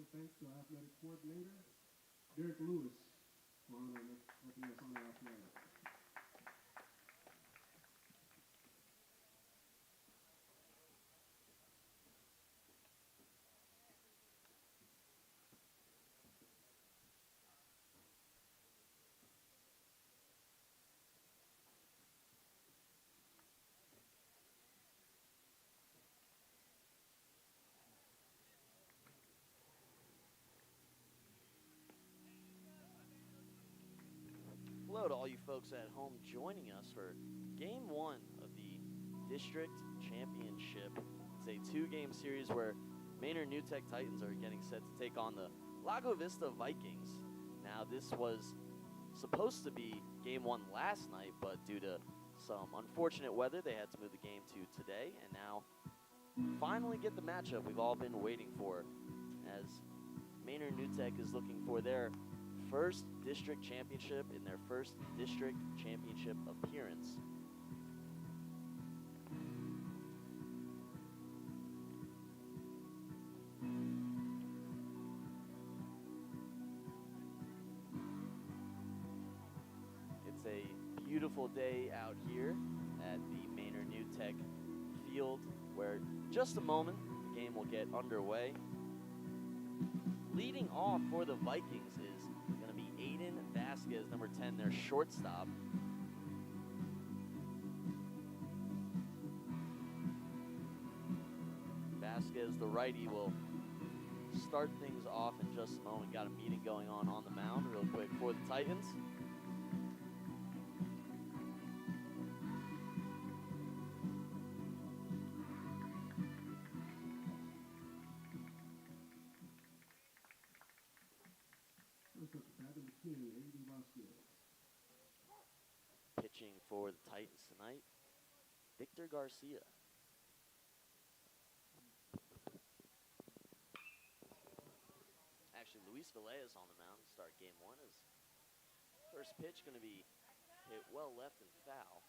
special thanks to our athletic coordinator, Derek Lewis, for helping us on our play. Hello to all you folks at home joining us for Game 1 of the District Championship. It's a two-game series where Maynard New Tech Titans are getting set to take on the Lago Vista Vikings. Now, this was supposed to be Game 1 last night, but due to some unfortunate weather, they had to move the game to today, and now finally get the matchup we've all been waiting for, as Maynard New Tech is looking for their first district championship in their first district championship appearance. It's a beautiful day out here at the Maynard New Tech field, where in just a moment the game will get underway. Leading off for the Vikings is going to be Aiden Vasquez, number 10, their shortstop. Vasquez, the righty, will start things off in just a moment. Got a meeting going on the mound real quick for the Titans. Pitching for the Titans tonight, Victor Garcia. Actually, Luis Villegas on the mound to start game 1. His first pitch going to be hit well left and foul.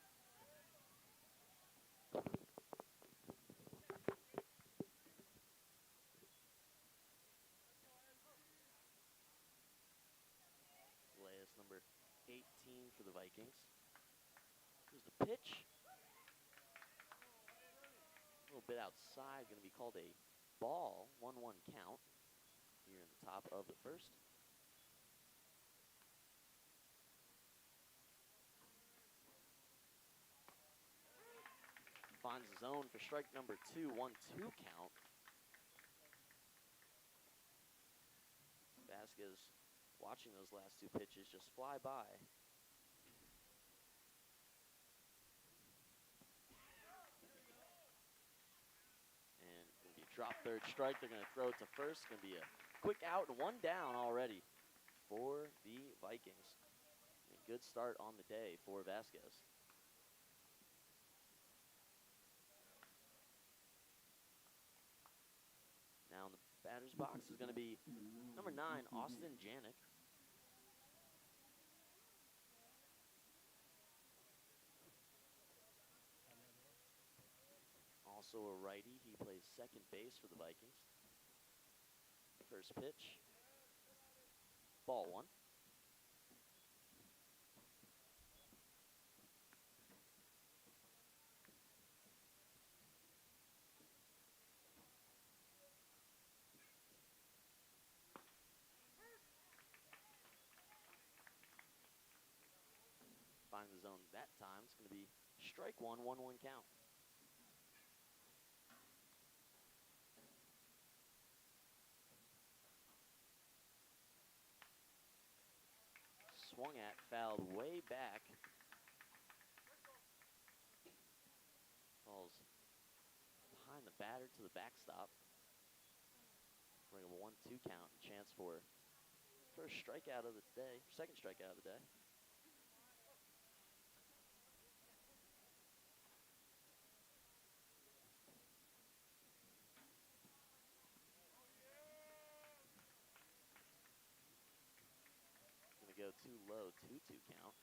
Villegas, number 18 for the Vikings. Here's the pitch. A little bit outside, going to be called a ball. 1-1 count here in the top of the first. Finds the zone for strike number 2, 1-2 count. Vasquez watching those last two pitches just fly by. And going to be drop third strike. They're going to throw it to first. Going to be a quick out and 1 down already for the Vikings. A good start on the day for Vasquez. Now in the batter's box is going to be number 9, Austin Janik. Also a righty. He plays second base for the Vikings. First pitch. Ball 1. Finds the zone that time. It's going to be strike 1, 1-1 count. Swung at, fouled way back. Falls behind the batter to the backstop. Bring up a 1-2 count. Chance for first strikeout of the day, second strikeout of the day. Going to go too low, 2-2 count.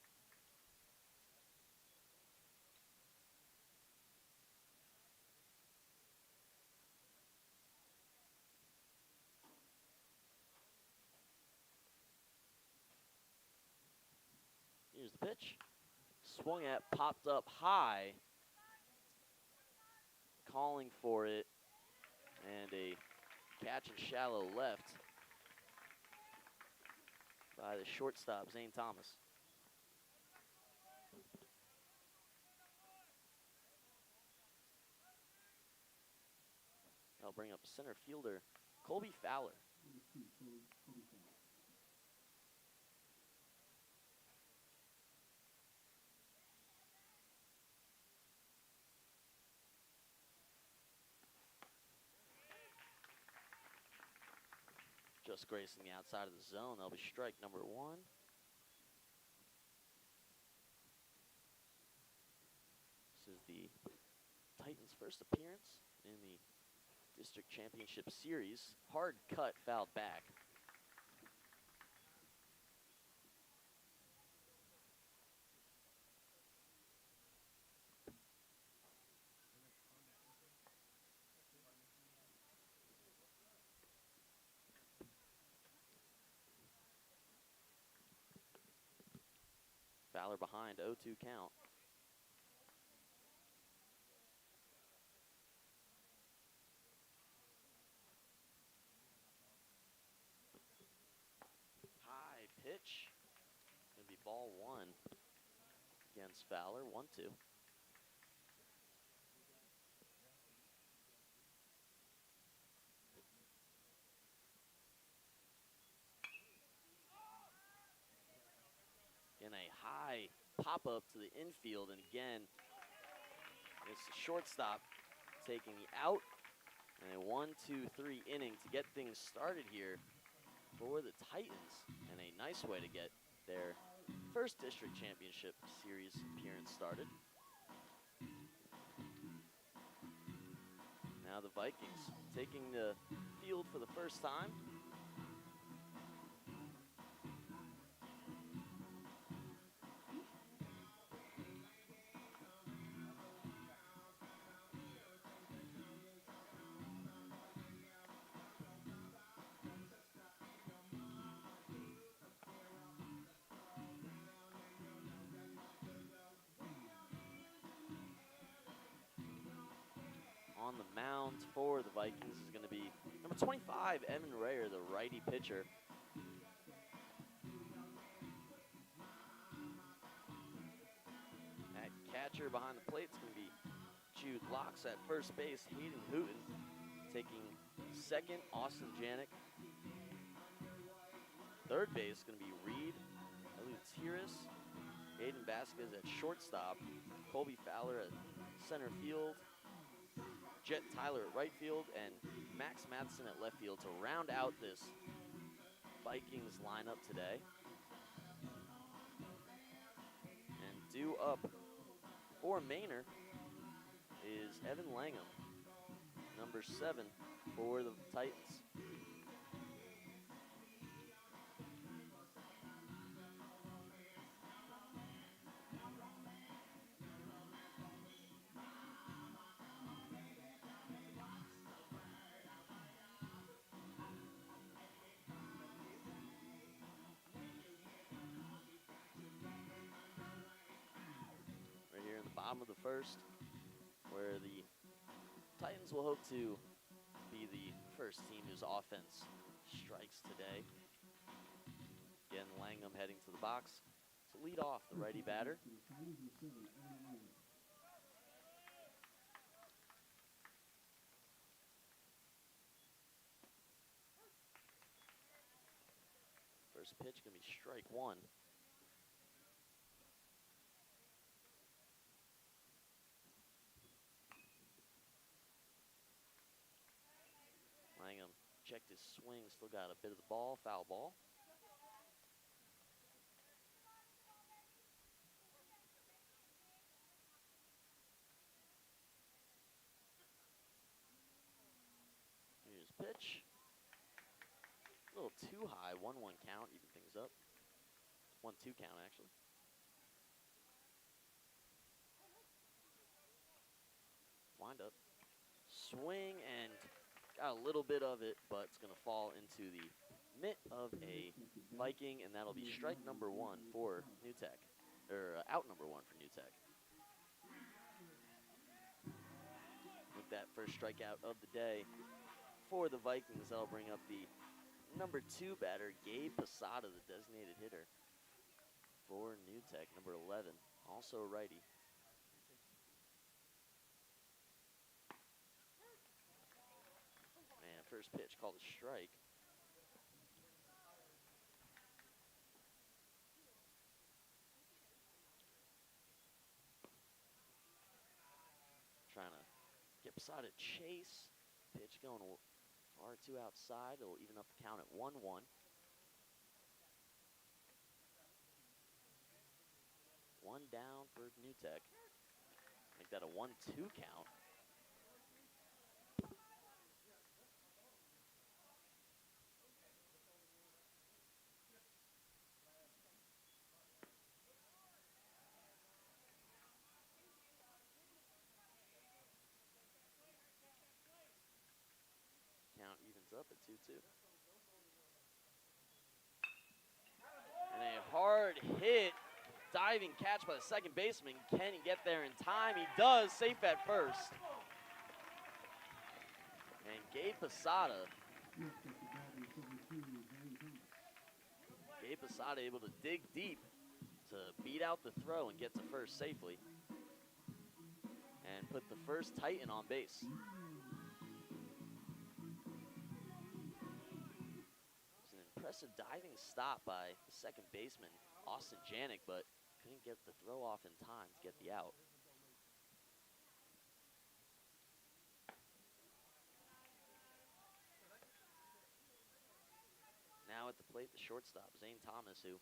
Here's the pitch. Swung at, popped up high. Calling for it. And a catch in shallow left by the shortstop, Zane Thomas. That'll bring up center fielder, Colby Fowler. Just grazing the outside of the zone. That'll be strike number 1. This is the Titans' first appearance in the District Championship Series. Hard cut, fouled back. Fowler behind, 0-2 count. High pitch. Gonna be ball 1 against Fowler, 1-2. In a high pop-up to the infield, and again, it's the shortstop taking the out, and a 1-2-3 inning to get things started here for the Titans, and a nice way to get their first District Championship Series appearance started. Now the Vikings taking the field for the first time. On the mound for the Vikings is going to be number 25, Evan Rayer, the righty pitcher. At catcher behind the plate is going to be Jude Locks. At first base, Hayden Hooten. Taking second, Austin Janik. Third base is going to be Reed Elutiris. Aiden Vasquez at shortstop. Colby Fowler at center field. Jet Tyler at right field, and Max Matheson at left field to round out this Vikings lineup today. And due up for Manor is Evan Langham, number 7 for the Titans. Bottom of the first, where the Titans will hope to be the first team whose offense strikes today. Again, Langham heading to the box to lead off the righty batter. First pitch gonna be strike 1. Langham checked his swing, still got a bit of the ball, foul ball. Here's pitch. A little too high, 1-1 count, even things up. 1-2 count, actually. Wind up. Swing and got a little bit of it, but it's going to fall into the mitt of a Viking, and that'll be strike number 1 for New Tech. or out number 1 for New Tech. With that first strikeout of the day for the Vikings, that'll bring up the number 2 batter, Gabe Posada, the designated hitter for New Tech, number 11, also a righty. And first pitch called a strike. Trying to get Posada to chase. Pitch going far too outside. It'll even up the count at 1-1. 1 down for New Tech. Make that a 1-2 count. Count evens up at 2-2. And a hard hit, diving catch by the second baseman. Can he get there in time? He does, safe at first. And Gabe Posada able to dig deep to beat out the throw and get to first safely. And put the first Titan on base. It's an impressive diving stop by the second baseman, Austin Janik, but couldn't get the throw off in time to get the out. Now at the plate, the shortstop, Zane Thomas, who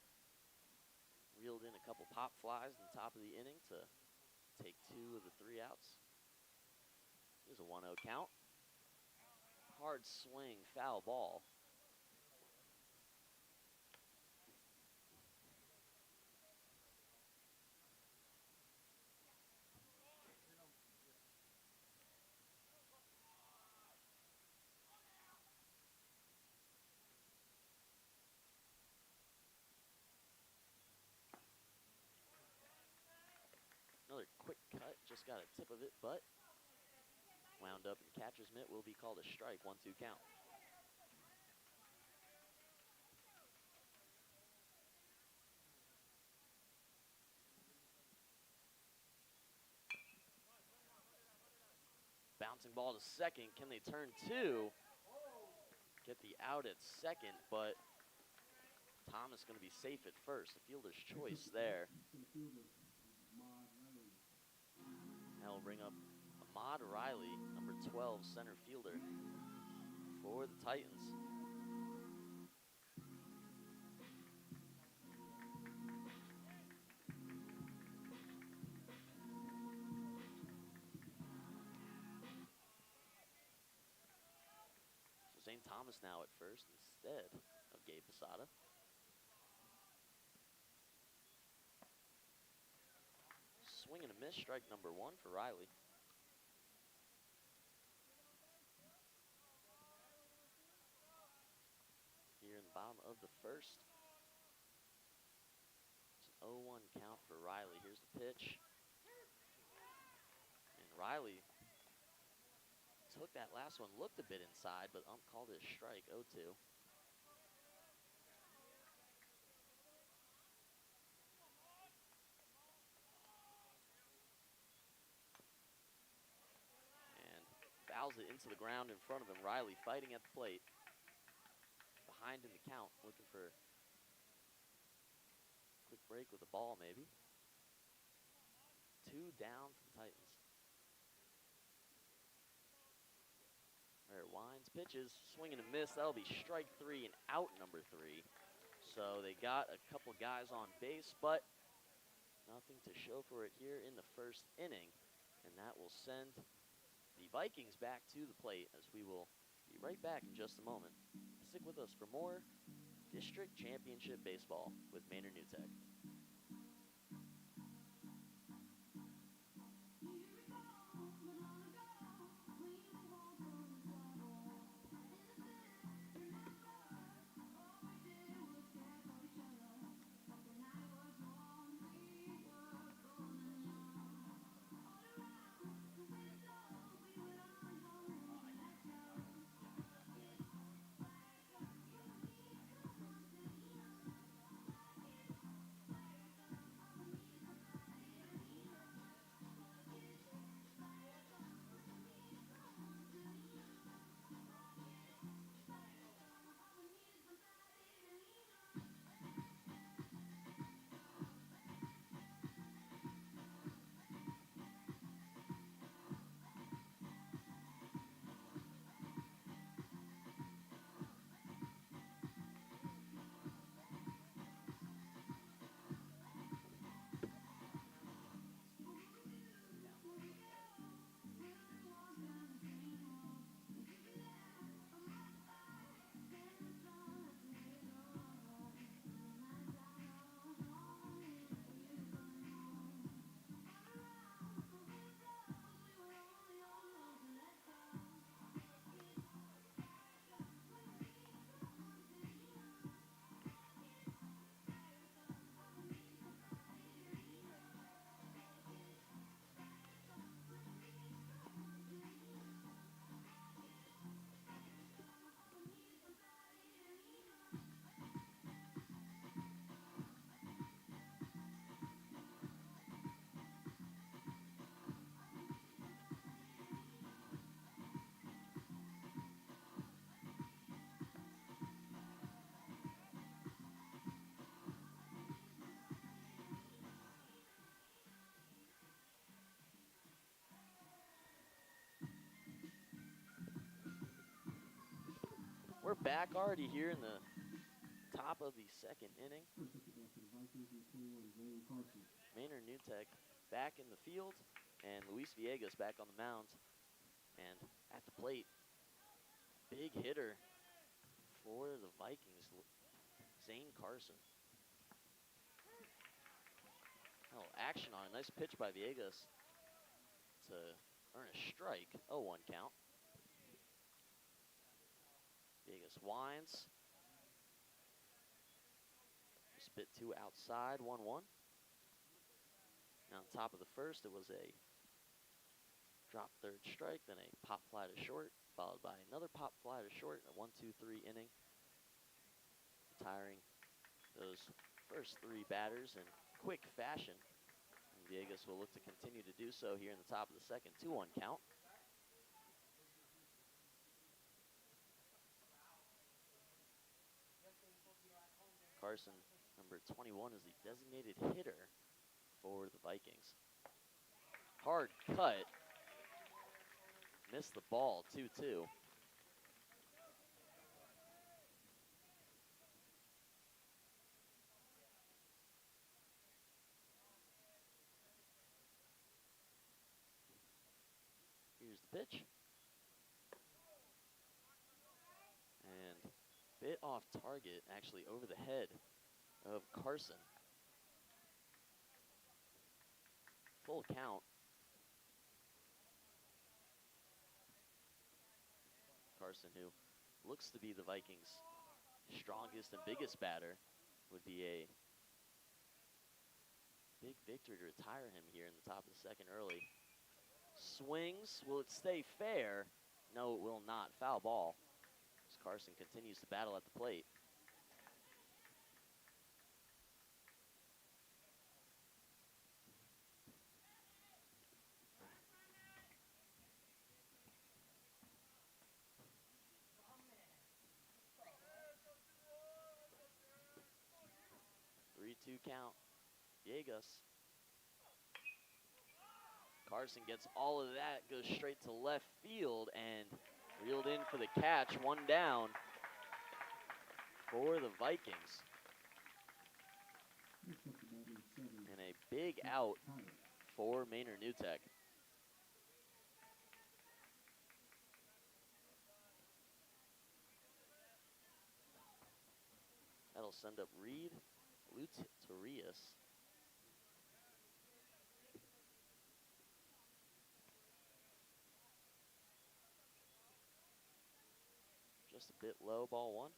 reeled in a couple pop flies in the top of the inning to take 2 of the 3 outs. Here's a 1-0 count. Hard swing, foul ball. Another quick cut, just got a tip of it, but wound up in catcher's mitt, will be called a strike, 1-2 count. Bouncing ball to second, can they turn 2? Get the out at second, but Thomas going to be safe at first. The fielder's choice there. Now we'll bring up Ahmad Riley, number 12, center fielder for the Titans. So Zane Thomas now at first instead of Gabe Posada. Swing and a miss, strike number 1 for Riley. Here in the bottom of the first. It's an 0-1 count for Riley. Here's the pitch. And Riley took that last one, looked a bit inside, but called it a strike, 0-2. Fouls it into the ground in front of him. Riley fighting at the plate. Behind in the count, looking for a quick break with the ball maybe. 2 down for the Titans. There, winds, pitches, swing and a miss. That'll be strike 3 and out number 3. So they got a couple guys on base, but nothing to show for it here in the first inning. And that will send the Vikings back to the plate, as we will be right back in just a moment. Stick with us for more District Championship Baseball with Maynard New Tech. back already here in the top of the second inning. First pitch is off to the Vikings, number 21, Zane Carson. Maynard Newtek back in the field, and Luis Villegas back on the mound. And at the plate, big hitter for the Vikings, Zane Carson. A little action on it. Nice pitch by Villegas to earn a strike. 0-1 count. Villegas winds. Just bit two outside, 1-1. Now on top of the first, it was a drop third strike, then a pop fly to short, followed by another pop fly to short, a 1-2-3 inning. Retiring those first three batters in quick fashion. And Villegas will look to continue to do so here in the top of the second, 2-1 count. Carson, number 21, is the designated hitter for the Vikings. Hard cut. Missed the ball, 2-2. Here's the pitch. And bit off target, actually over the head of Carson. Full count. Carson, who looks to be the Vikings' strongest and biggest batter, would be a big victory to retire him here in the top of the second early. Swings. Will it stay fair? No, it will not. Foul ball. As Carson continues to battle at the plate. Three-two count. Villegas. Carson gets all of that, goes straight to left field, and reeled in for the catch. One down for the Vikings. And a big out for Maynard Newtek. That'll send up Reed Lutorius. Just a bit low, ball one.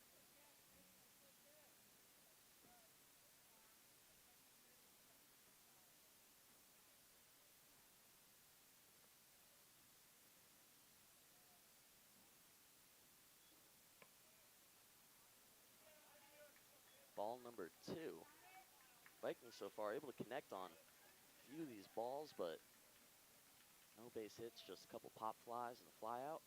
Ball number two. Vikings so far able to connect on a few of these balls, but no base hits, just a couple pop flies and a fly out.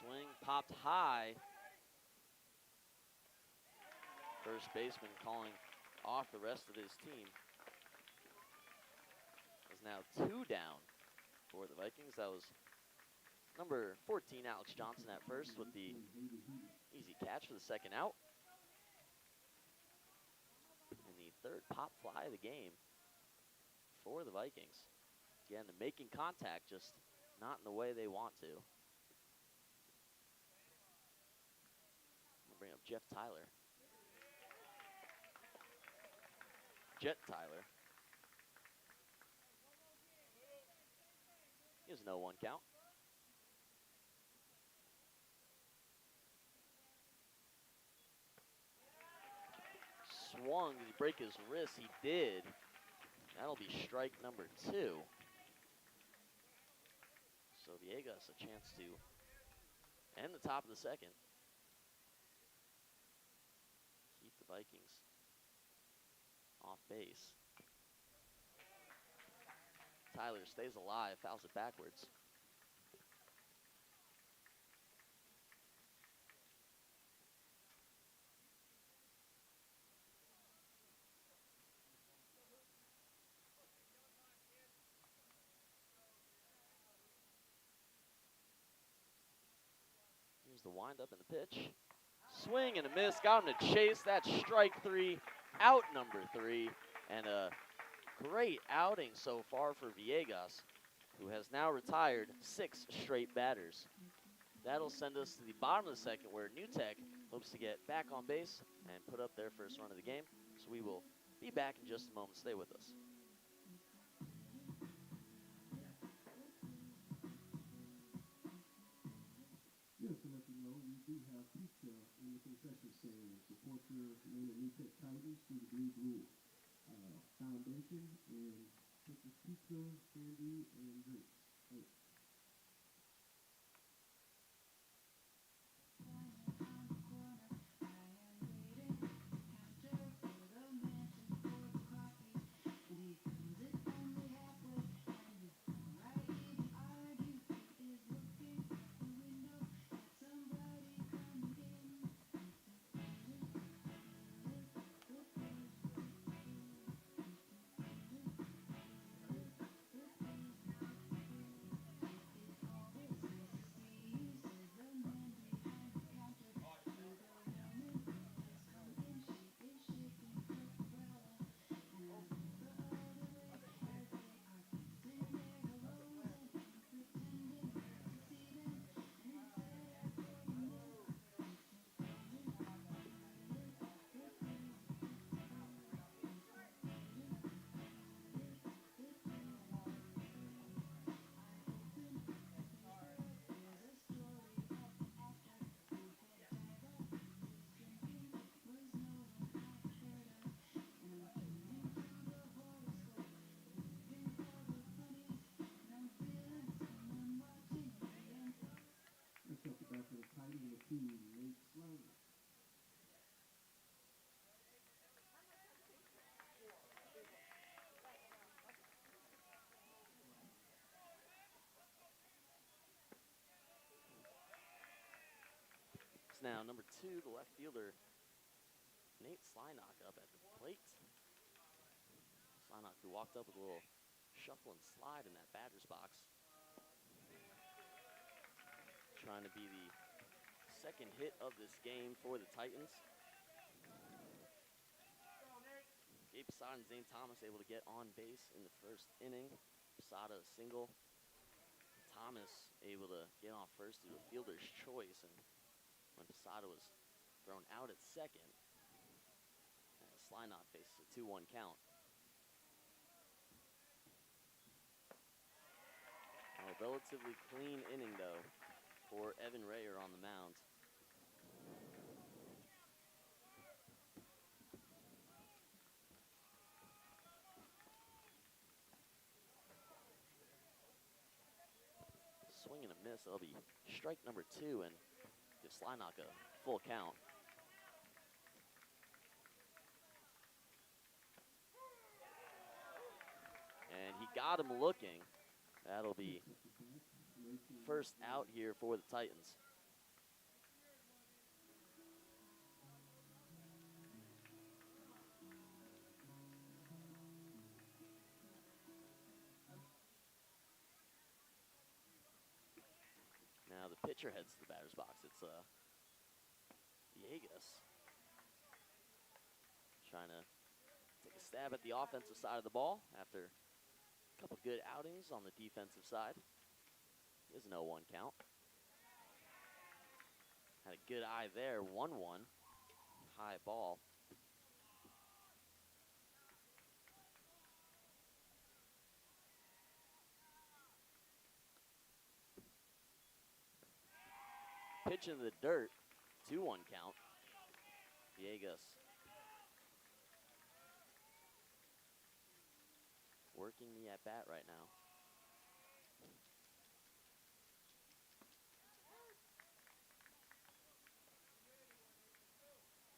Swing popped high. First baseman calling off the rest of his team. Is now two down for the Vikings. That was number 14, Alex Johnson, at first with the easy catch for the second out. And the third pop fly of the game for the Vikings. Again, they're making contact, just not in the way they want to. We'll bring up Jeff Tyler. Jet Tyler. He has no 1 count. Swung. Did he break his wrist? He did. That'll be strike number 2. So Villegas a chance to end the top of the second. Keep the Vikings off base. Tyler stays alive, fouls it backwards. Here's the windup and the pitch. Swing and a miss. Got him to chase. That's strike 3, out number 3. And a great outing so far for Villegas, who has now retired 6 straight batters. That'll send us to the bottom of the second, where New Tech hopes to get back on base and put up their first run of the game. So we will be back in just a moment. Stay with us. Just to let you know, we do have pizza in the concession stand. Support your Maynard New Tech Titans through the Blue Foundation and purchase pizza, candy, and drinks. Thanks. Let's up the back of the Titans and the team, Nate Slater. It's now number 2, the left fielder, Nate Slynock, up at the plate. Slynock, who walked up with a little shuffle and slide in that batter's box. Trying to be the second hit of this game for the Titans. Gabe Posada and Zane Thomas able to get on base in the first inning. Posada a single. Thomas able to get on first due to fielder's choice, and when Posada was thrown out at second, Slynock faces a 2-1 count. A relatively clean inning, though, for Evan Rayer on the mound. Swing and a miss. That'll be strike number 2 and give Slynock a full count. And he got him looking. That'll be first out here for the Titans. Now the pitcher heads to the batter's box. It's Villegas trying to take a stab at the offensive side of the ball after a couple good outings on the defensive side. He has an 0-1 count. Had a good eye there, 1-1. High ball. Pitch in the dirt, 2-1 count. Villegas working the at-bat right now.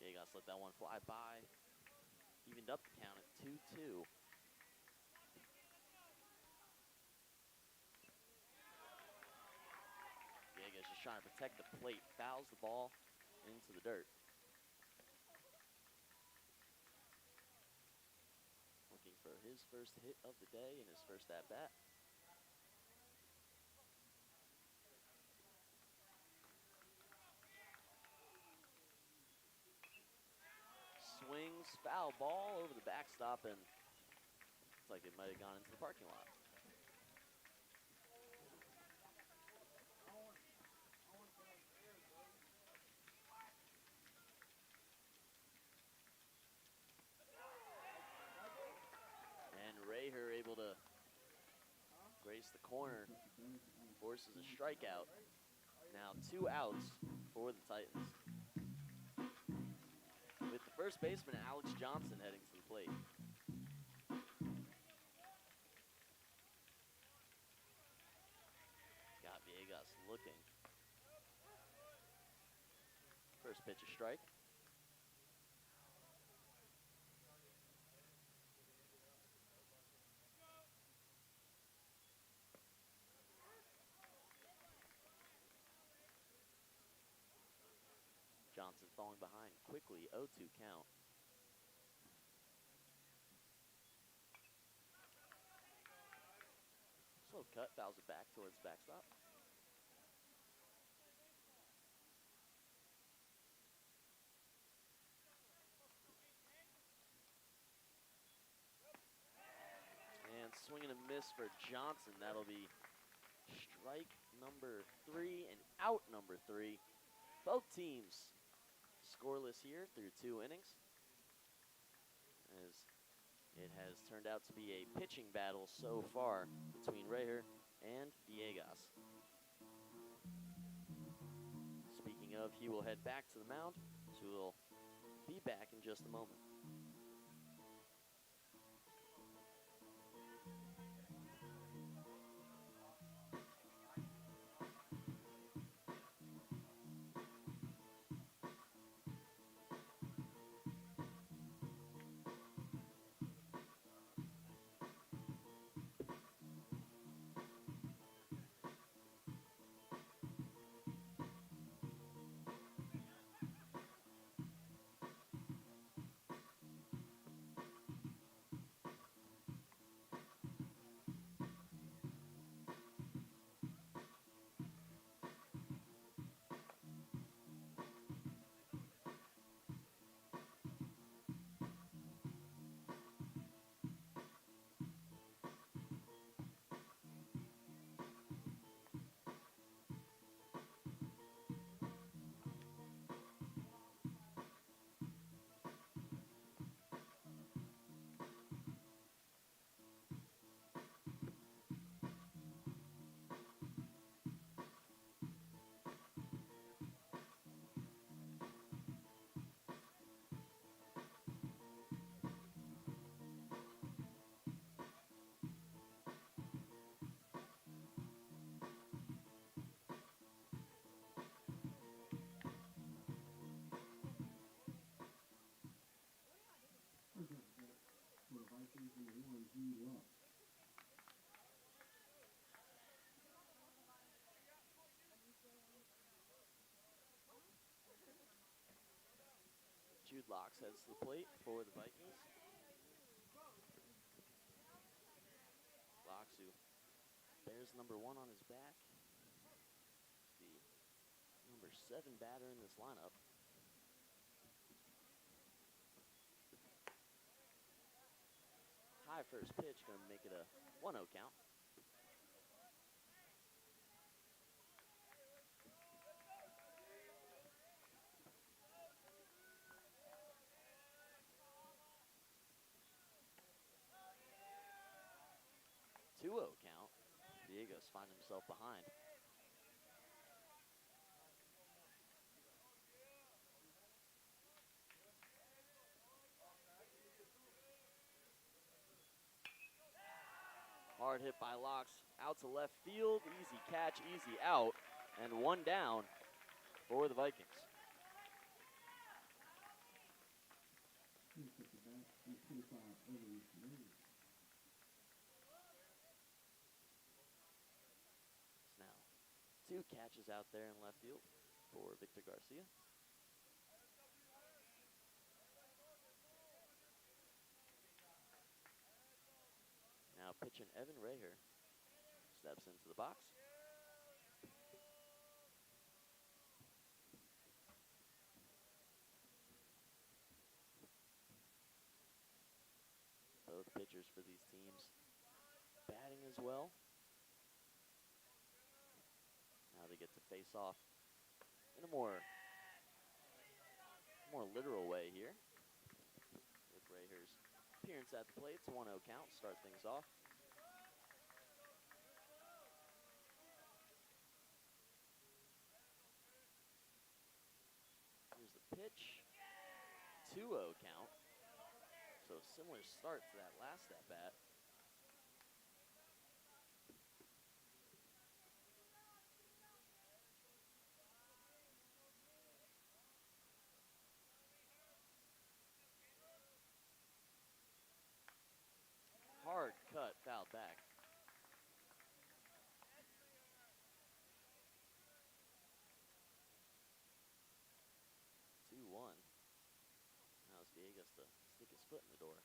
Villegas let that one fly by. Evened up the count at 2-2. Villegas just trying to protect the plate. Fouls the ball into the dirt. Looking for his first hit of the day and his first at-bat. comes, foul ball over the backstop, and it's like it might have gone into the parking lot. And Raher able to grace the corner, forces a strikeout. Now 2 outs for the Titans, with the first baseman, Alex Johnson, heading to the plate. Got Villegas looking. First pitch, a strike. Johnson falling behind quickly, 0-2 count. Slow cut, fouls it back towards backstop. And swing and a miss for Johnson. That'll be strike number 3 and out number 3. Both teams scoreless here through 2 innings, as it has turned out to be a pitching battle so far between Raher and Villegas. Speaking of, he will head back to the mound, so we'll be back in just a moment. For the Vikings and the Warren G. Love. Jude Locks heads to the plate for the Vikings. Locks, who bears number 1 on his back, the number 7 batter in this lineup. High first pitch, going to make it a 1-0 count. Count. Villegas finding himself behind. Hard hit by Locks, out to left field, easy catch, easy out, and 1 down for the Vikings. Now 2 catches out there in left field for Victor Garcia. Now pitching Evan Raher steps into the box. for these teams. Batting as well. Now they get to face off in a more literal way here. With Raher's appearance at the plate, it's 1-0 count, start things off. Here's the pitch, 2-0 count. So similar start to that last at bat. Hard cut, fouled back. Now it's Villegas to stick his foot in the door.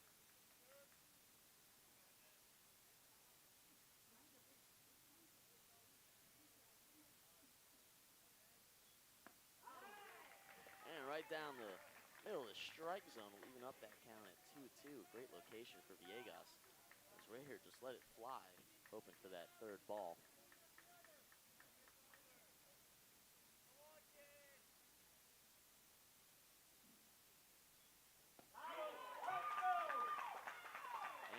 And right down the middle of the strike zone will even up that count at 2-2. Great location for Villegas. As Raher just let it fly, hoping for that third ball.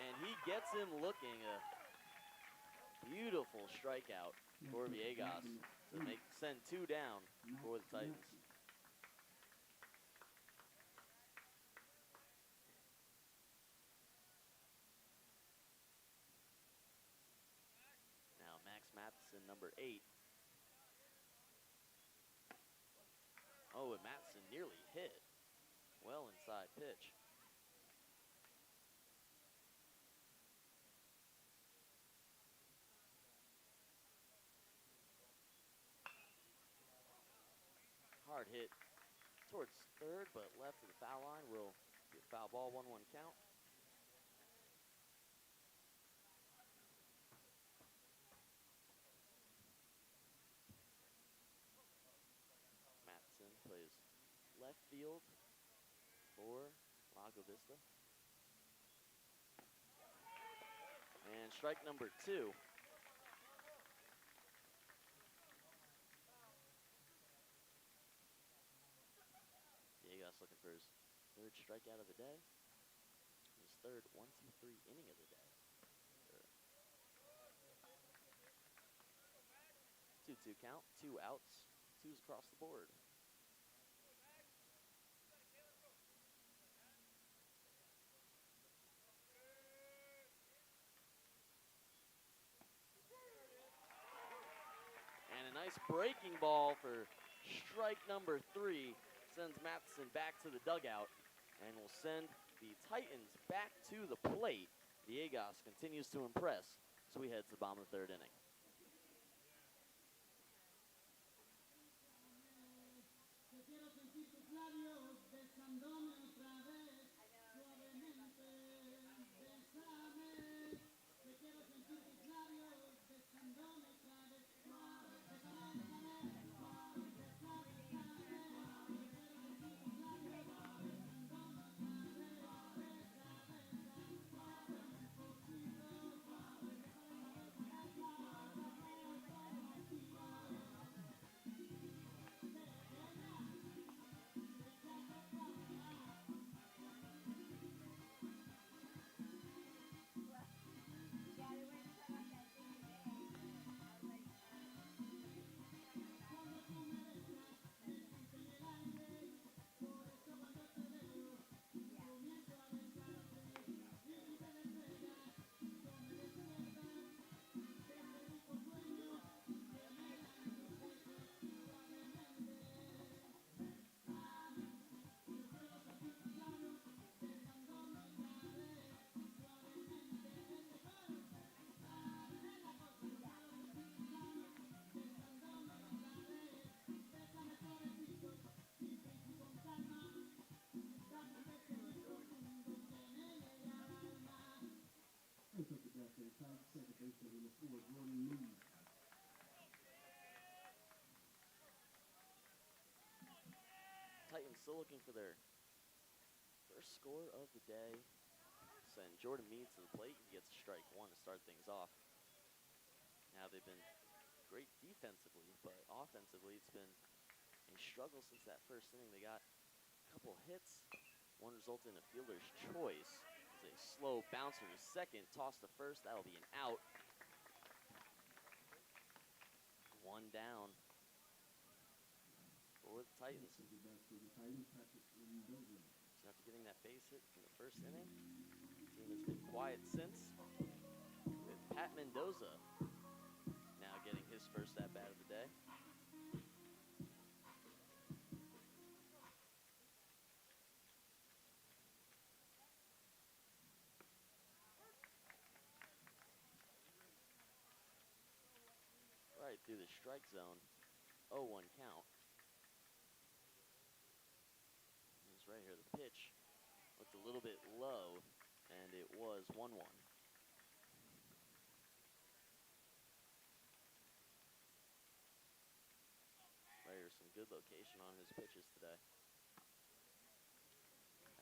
And he gets him looking. A beautiful strikeout for Villegas to send 2 down for the Titans. Now Max Matheson, number 8. Oh, and Matheson nearly hit. Well inside pitch. Hard hit towards third, but left of the foul line will be a foul ball, 1-1 count. Matheson plays left field for Lago Vista. And strike number 2. Villegas looking for his 3rd strikeout of the day. His 3rd 1-2-3 inning of the day. 2-2 count, 2 outs, 2s across the board. And a nice breaking ball for strike number 3 sends Matheson back to the dugout and will send the Titans back to the plate. Villegas continues to impress as we head to the bottom of the 3rd inning. Titans still looking for their 1st score of the day. send Jordan Meade to the plate. He gets a strike one to start things off. Now they've been great defensively, but offensively it's been a struggle since that first inning. They got a couple hits. One resulted in a fielder's choice. It's a slow bouncer to second, toss to first. That'll be an out. One down for the Titans. So after getting that base hit in the first inning, the team has been quiet since, with Pat Mendoza now getting his first at-bat of the day. Right through the strike zone, 0-1 count. Here's right here, the pitch looked a little bit low, and it was 1-1. Right here, some good location on his pitches today.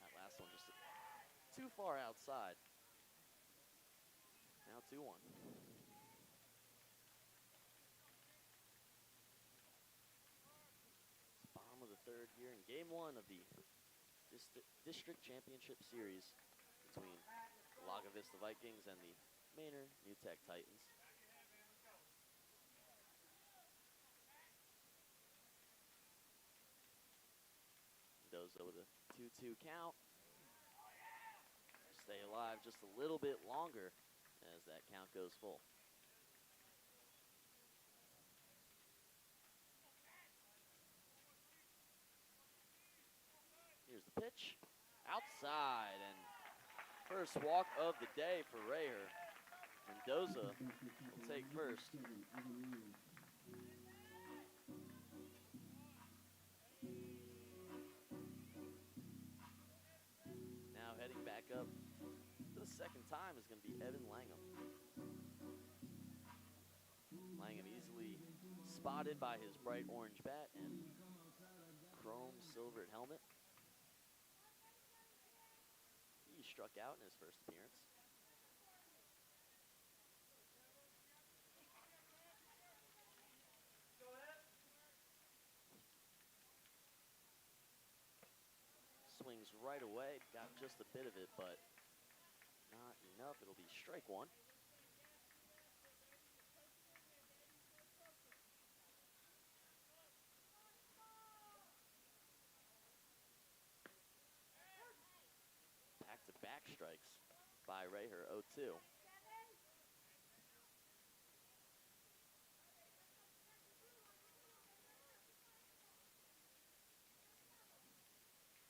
That last one just too far outside. Now 2-1. Bottom of the third here in game one of the District Championship Series between Lago Vista Vikings and the Manor New Tech Titans. Mendoza with a 2-2 count. Stay alive just a little bit longer as that count goes full. Here's the pitch. Outside, and first walk of the day for Raher. Mendoza will take first. Now heading back up for the second time is going to be Evan Langham. Langham easily spotted by his bright orange bat and chrome silvered helmet. He struck out in his first appearance. Swings right away, got just a bit of it, but not enough. It'll be strike one. Back-to-back strikes by Raher, 0-2.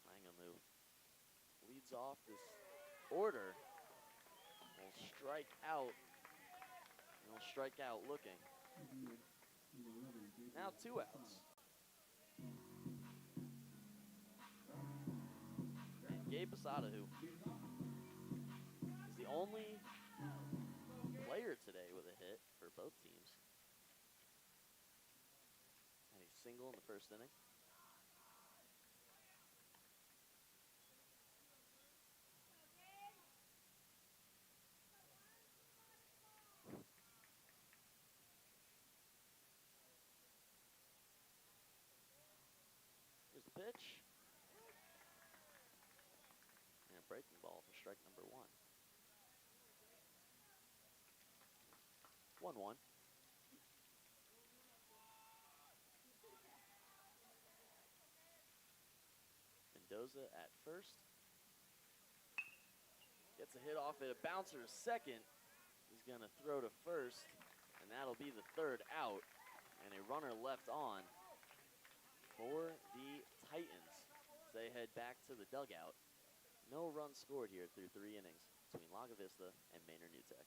Langham, who leads off this order, will strike out. He'll strike out looking. Now 2 outs. And Gabe Posada, who is the only player today with a hit for both teams. Had a single in the first inning. Here's the pitch. And a breaking ball for strike number 1. 1-1. Mendoza at first. Gets a hit off it, a bouncer to second. He's going to throw to first, and that'll be the third out. And a runner left on for the Titans as they head back to the dugout. No runs scored here through 3 innings between Lago Vista and Manor New Tech.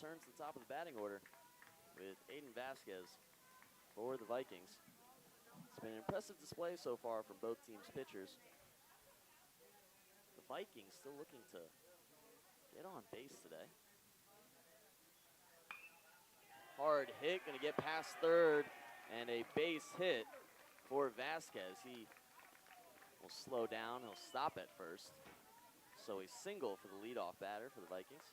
returns to the top of the batting order with Aiden Vasquez for the Vikings. It's been an impressive display so far from both teams' pitchers. The Vikings still looking to get on base today. Hard hit, gonna get past third, and a base hit for Vasquez. He will slow down, he'll stop at first. So a single for the leadoff batter for the Vikings.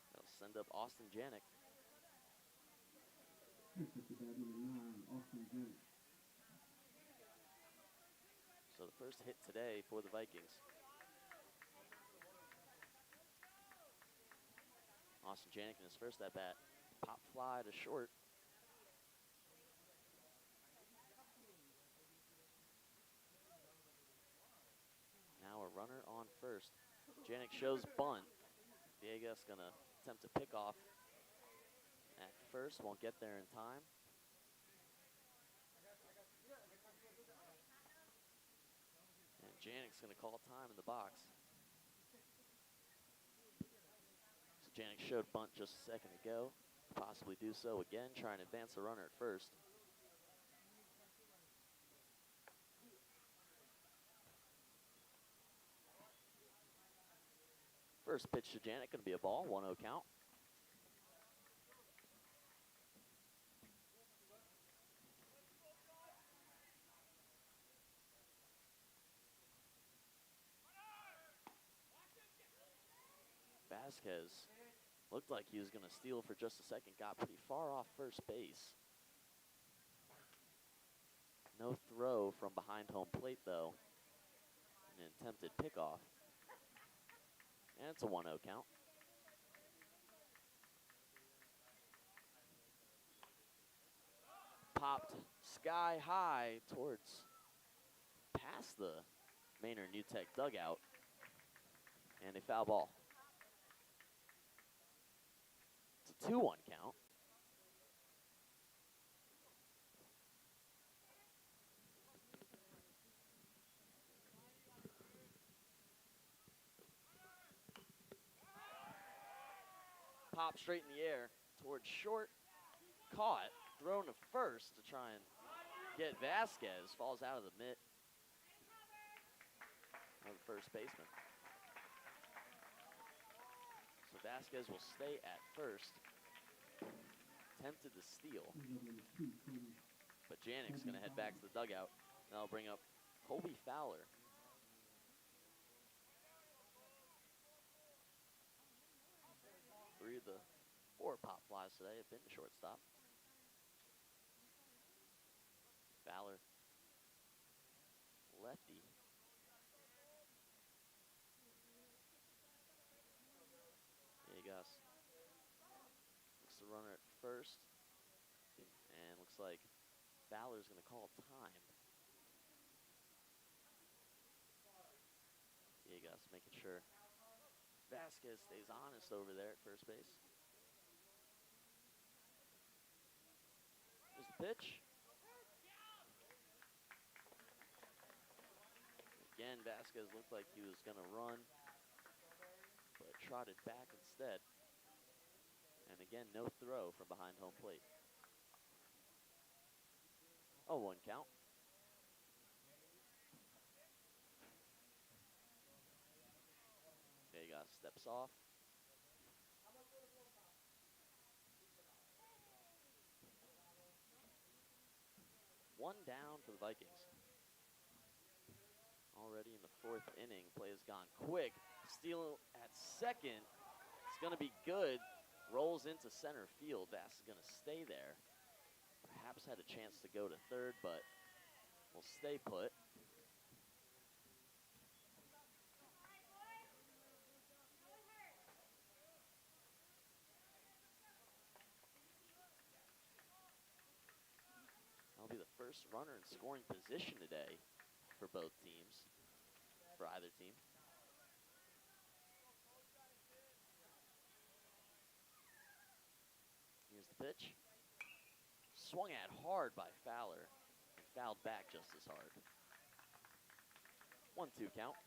That'll send up Austin Janik. That's the bat number 9, Austin Janik. So the first hit today for the Vikings. Austin Janik in his first at bat. Pop fly to short. Now a runner on first. Janik shows bunt. Viegas gonna attempt to pick off at first. Won't get there in time. And Janik's gonna call time in the box. Janik showed bunt just a second ago. Possibly do so again, trying to advance the runner at first. First pitch to Janik, going to be a ball, 1-0 count. Vasquez looked like he was going to steal for just a second, got pretty far off first base. No throw from behind home plate, though. An attempted pickoff. And it's a 1-0 count. Popped sky high towards past the Maynard New Tech dugout. And a foul ball. It's a 2-1 count. Pop straight in the air towards short. Caught. Thrown to first to try and get Vasquez. Falls out of the mitt of the first baseman. So Vasquez will stay at first. Tempted to steal. But Janik's going to head back to the dugout. That'll bring up Colby Fowler. Three of the 4 pop flies today have been to shortstop. Fowler, lefty. Viegas looks the runner at first. And looks like Fowler's going to call time. Viegas making sure Vasquez stays honest over there at first base. Here's the pitch. Again, Vasquez looked like he was going to run, but trotted back instead. And again, no throw from behind home plate. 0-1 count. Viegas steps off. One down for the Vikings. Already in the 4th inning, play has gone quick. Steal at second. It's going to be good. Rolls into center field. Vass is going to stay there. Perhaps had a chance to go to third, but will stay put. That'll be the first runner in scoring position today for both teams, for either team. Here's the pitch. Swung at hard by Fowler and fouled back just as hard. 1-2 count.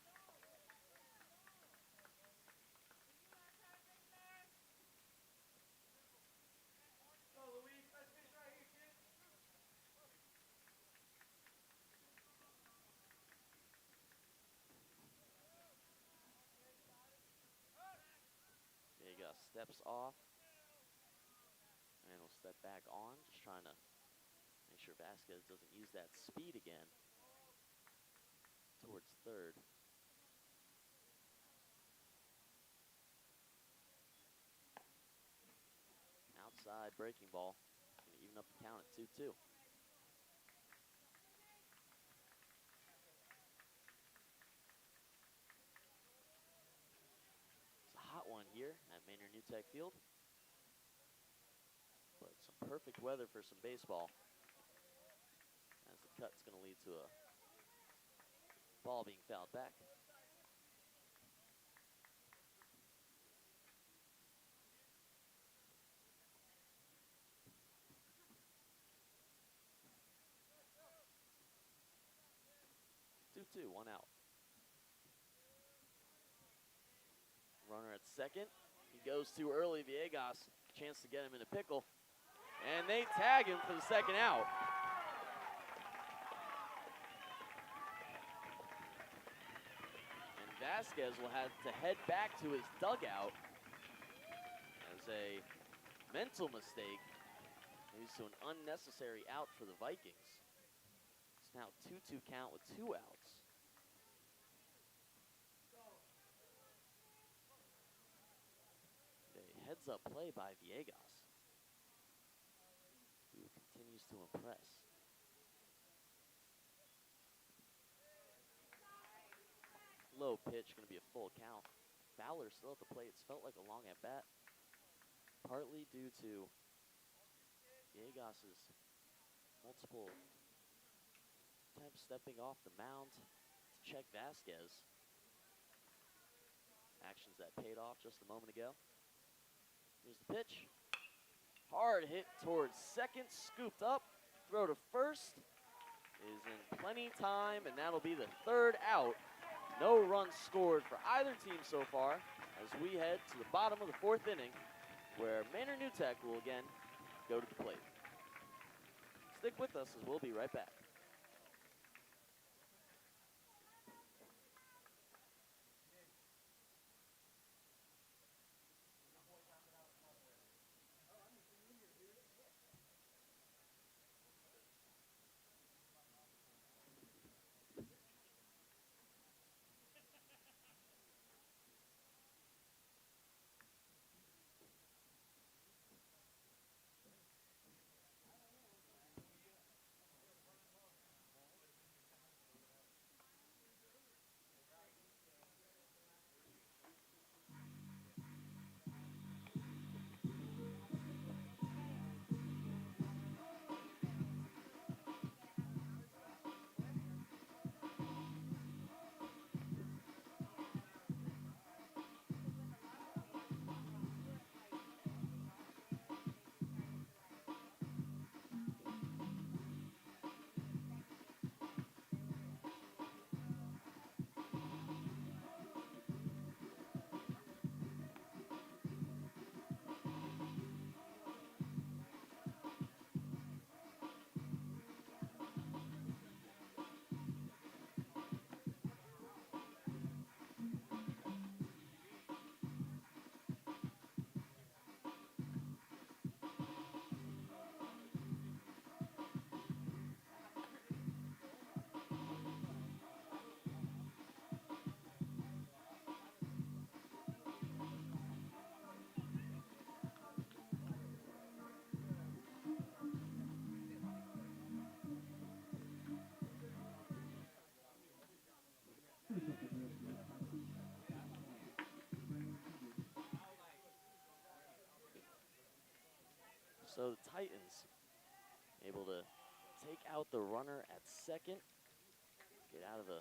Viegas steps off and will step back on, just trying to make sure Vasquez doesn't use that speed again towards third. Outside breaking ball, gonna even up the count at 2-2. It's a hot one here at Maynard New Tech Field, but some perfect weather for some baseball, as the cut's gonna lead to a ball being fouled back. Two, one out. Runner at second. He goes too early. Viegas, chance to get him in a pickle. And they tag him for the second out. And Vasquez will have to head back to his dugout as a mental mistake leads to an unnecessary out for the Vikings. It's now 2-2 count with 2 outs. A heads-up play by Viegas, who continues to impress. Low pitch, going to be a full count. Fowler still at the plate. It's felt like a long at bat, partly due to Viegas's multiple attempts stepping off the mound to check Vasquez. Actions that paid off just a moment ago. Here's the pitch. Hard hit towards second, scooped up. Throw to first is in plenty time, and that'll be the third out. No runs scored for either team so far as we head to the bottom of the fourth inning, where Maynard New Tech will again go to the plate. Stick with us as we'll be right back. So the Titans able to take out the runner at second, get out of a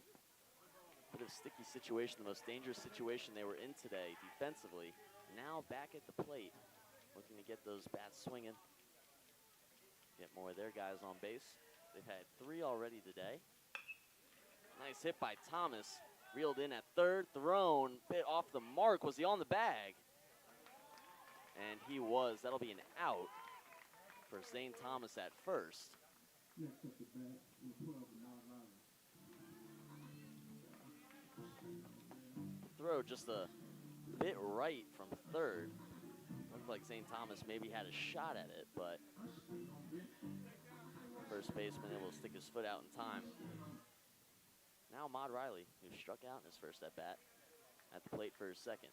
bit of a sticky situation, the most dangerous situation they were in today defensively. Now back at the plate, looking to get those bats swinging, get more of their guys on base. They've had 3 already today. Nice hit by Thomas, reeled in at third, thrown, bit off the mark. Was he on the bag? And he was. That'll be an out for Zane Thomas at first. Next up the bat, number 12, Lago. Throw just a bit right from third. looked like St. Thomas maybe had a shot at it, but first baseman able to stick his foot out in time. Now Ahmad Riley, who struck out in his first at-bat, at the plate for his second.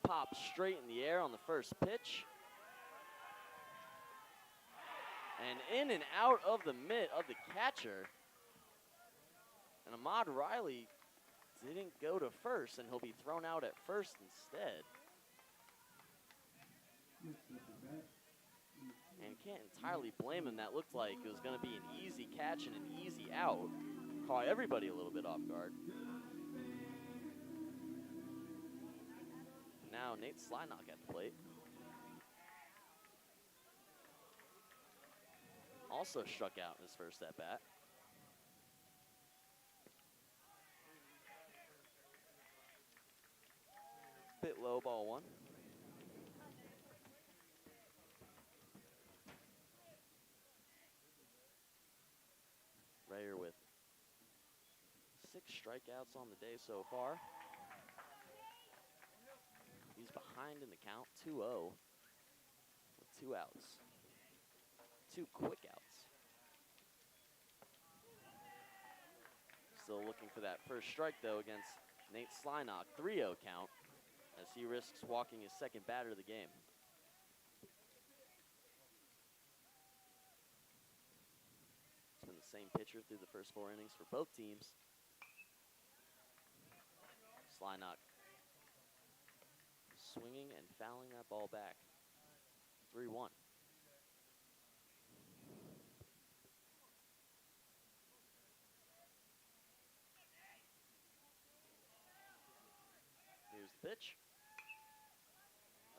Pop straight in the air on the first pitch. And in and out of the mitt of the catcher. And Ahmad Riley didn't go to first, and he'll be thrown out at first instead. And can't entirely blame him. That looked like it was going to be an easy catch and an easy out. Caught everybody a little bit off guard. Now Nate Slynock at the plate. Also struck out in his first at-bat. Bit low, ball one. Rayer with 6 strikeouts on the day so far. He's behind in the count, 2-0, with 2 outs. 2 quick outs. Still looking for that first strike, though, against Nate Slynock. 3-0 count, as he risks walking his second batter of the game. It's been the same pitcher through the first 4 innings for both teams. Slynock swinging and fouling that ball back. 3-1. Here's the pitch.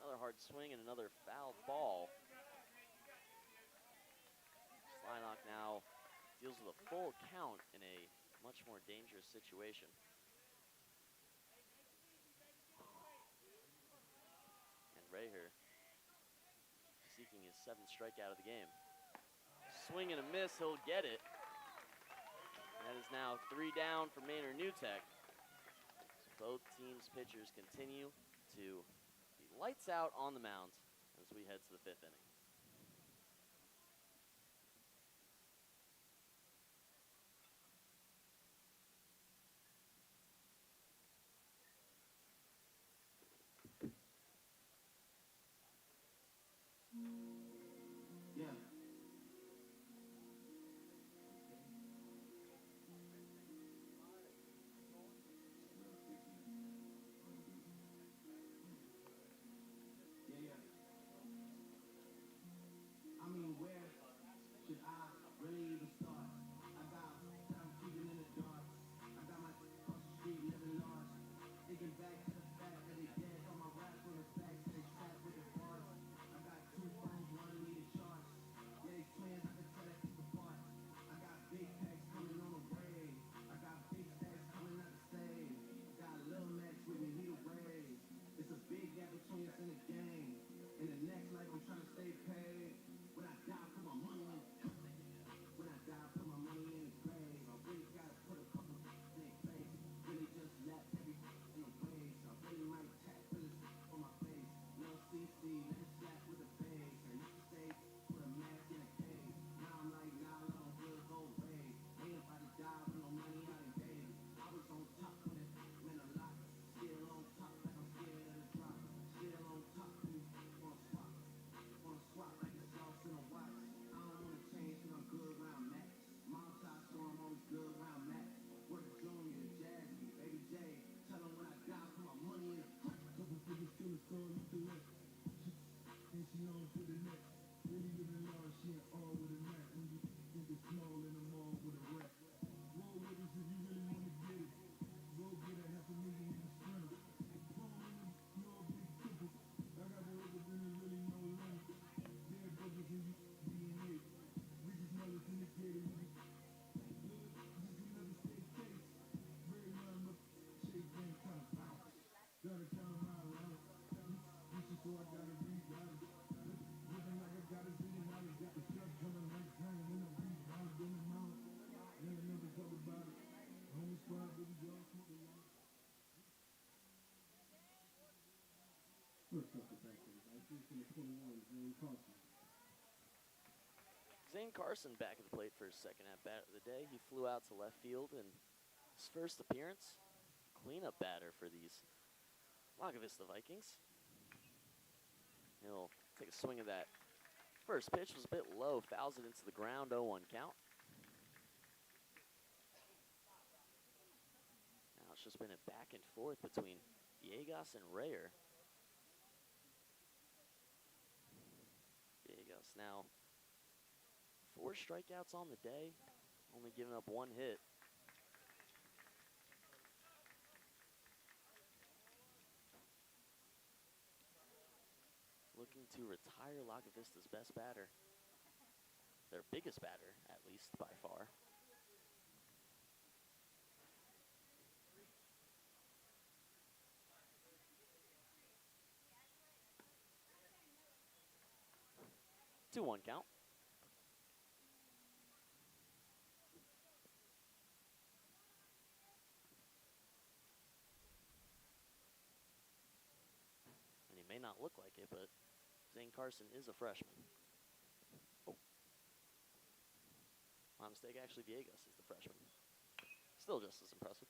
Another hard swing and another foul ball. Slynock now deals with a full count in a much more dangerous situation. And Rayer seeking his 7th strikeout of the game. Swing and a miss, he'll get it. That is now 3 down for Maynard Newtek. Both teams' pitchers continue to be lights out on the mound as we head to the 5th inning. something back there. Vikings in the 21, Zane Carson. Zane Carson back at the plate for his second at-bat of the day. He flew out to left field in his first appearance. Cleanup batter for these Lago Vista Vikings. He'll take a swing of that. First pitch was a bit low, fouls it into the ground, 0-1 count. Now it's just been a back and forth between Villegas and Rayer. Villegas now 4 strikeouts on the day, only giving up 1 hit. Looking to retire Lago Vista's best batter. Their biggest batter, at least, by far. Two one count. And he may not look like it, but Zane Carson is a freshman. Oh. My mistake, actually Villegas is the freshman. Still just as impressive.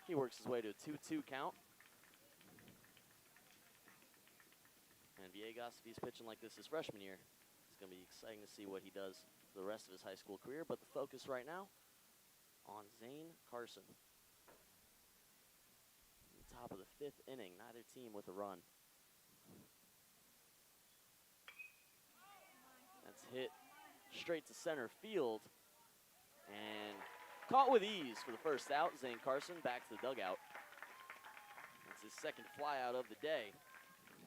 He works his way to a 2-2 count. And Villegas, if he's pitching like this his freshman year, it's going to be exciting to see what he does for the rest of his high school career. But the focus right now on Zane Carson. Top of the 5th inning, neither team with a run. That's hit straight to center field and caught with ease for the first out. Zane Carson back to the dugout. That's his second flyout of the day,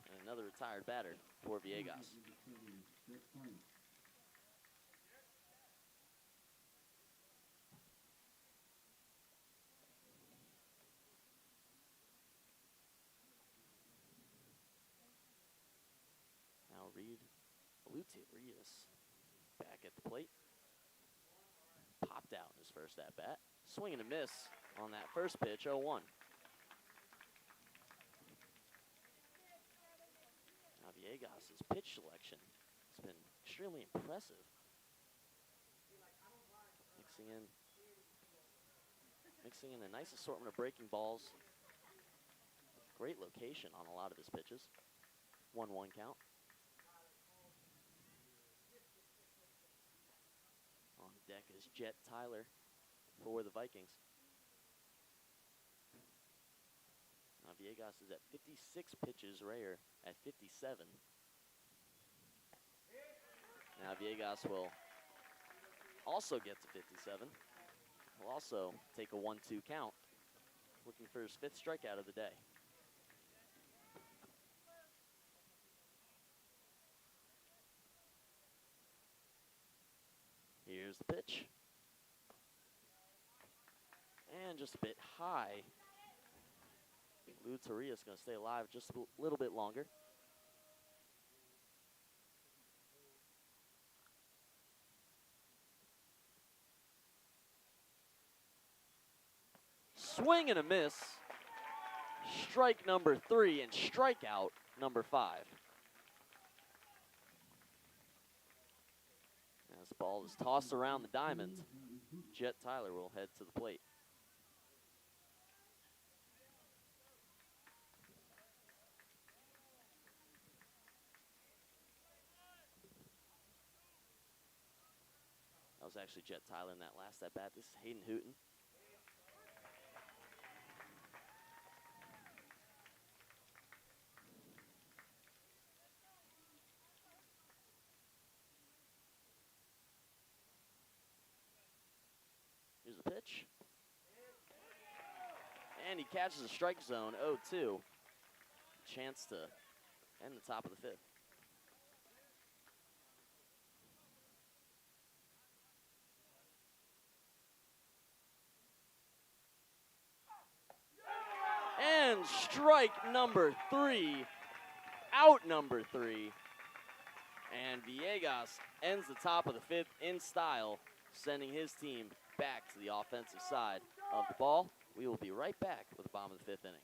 and another retired batter for Villegas. Reedus back at the plate. Popped out in his first at-bat. Swing and a miss on that first pitch, 0-1. Now Villegas' pitch selection has been extremely impressive. Mixing in a nice assortment of breaking balls. Great location on a lot of his pitches. 1-1 count. On deck is Jet Tyler for the Vikings. Now Villegas is at 56 pitches, Rayer at 57. Now Villegas will also get to 57. Will also take a 1-2 count, looking for his 5th strikeout of the day. Here's the pitch. And just a bit high. Lou Torria's going to stay alive just a little bit longer. Swing and a miss. Strike number 3 and strikeout number 5. As the ball is tossed around the diamond, Jet Tyler will head to the plate. That was actually Jet Tyler in that last at-bat. This is Hayden Hooten. Here's the pitch. And he catches a strike zone, 0-2. Chance to end the top of the 5th. And strike number 3, out number 3. And Villegas ends the top of the 5th in style, sending his team back to the offensive side of the ball. We will be right back with the bottom of the 5th inning.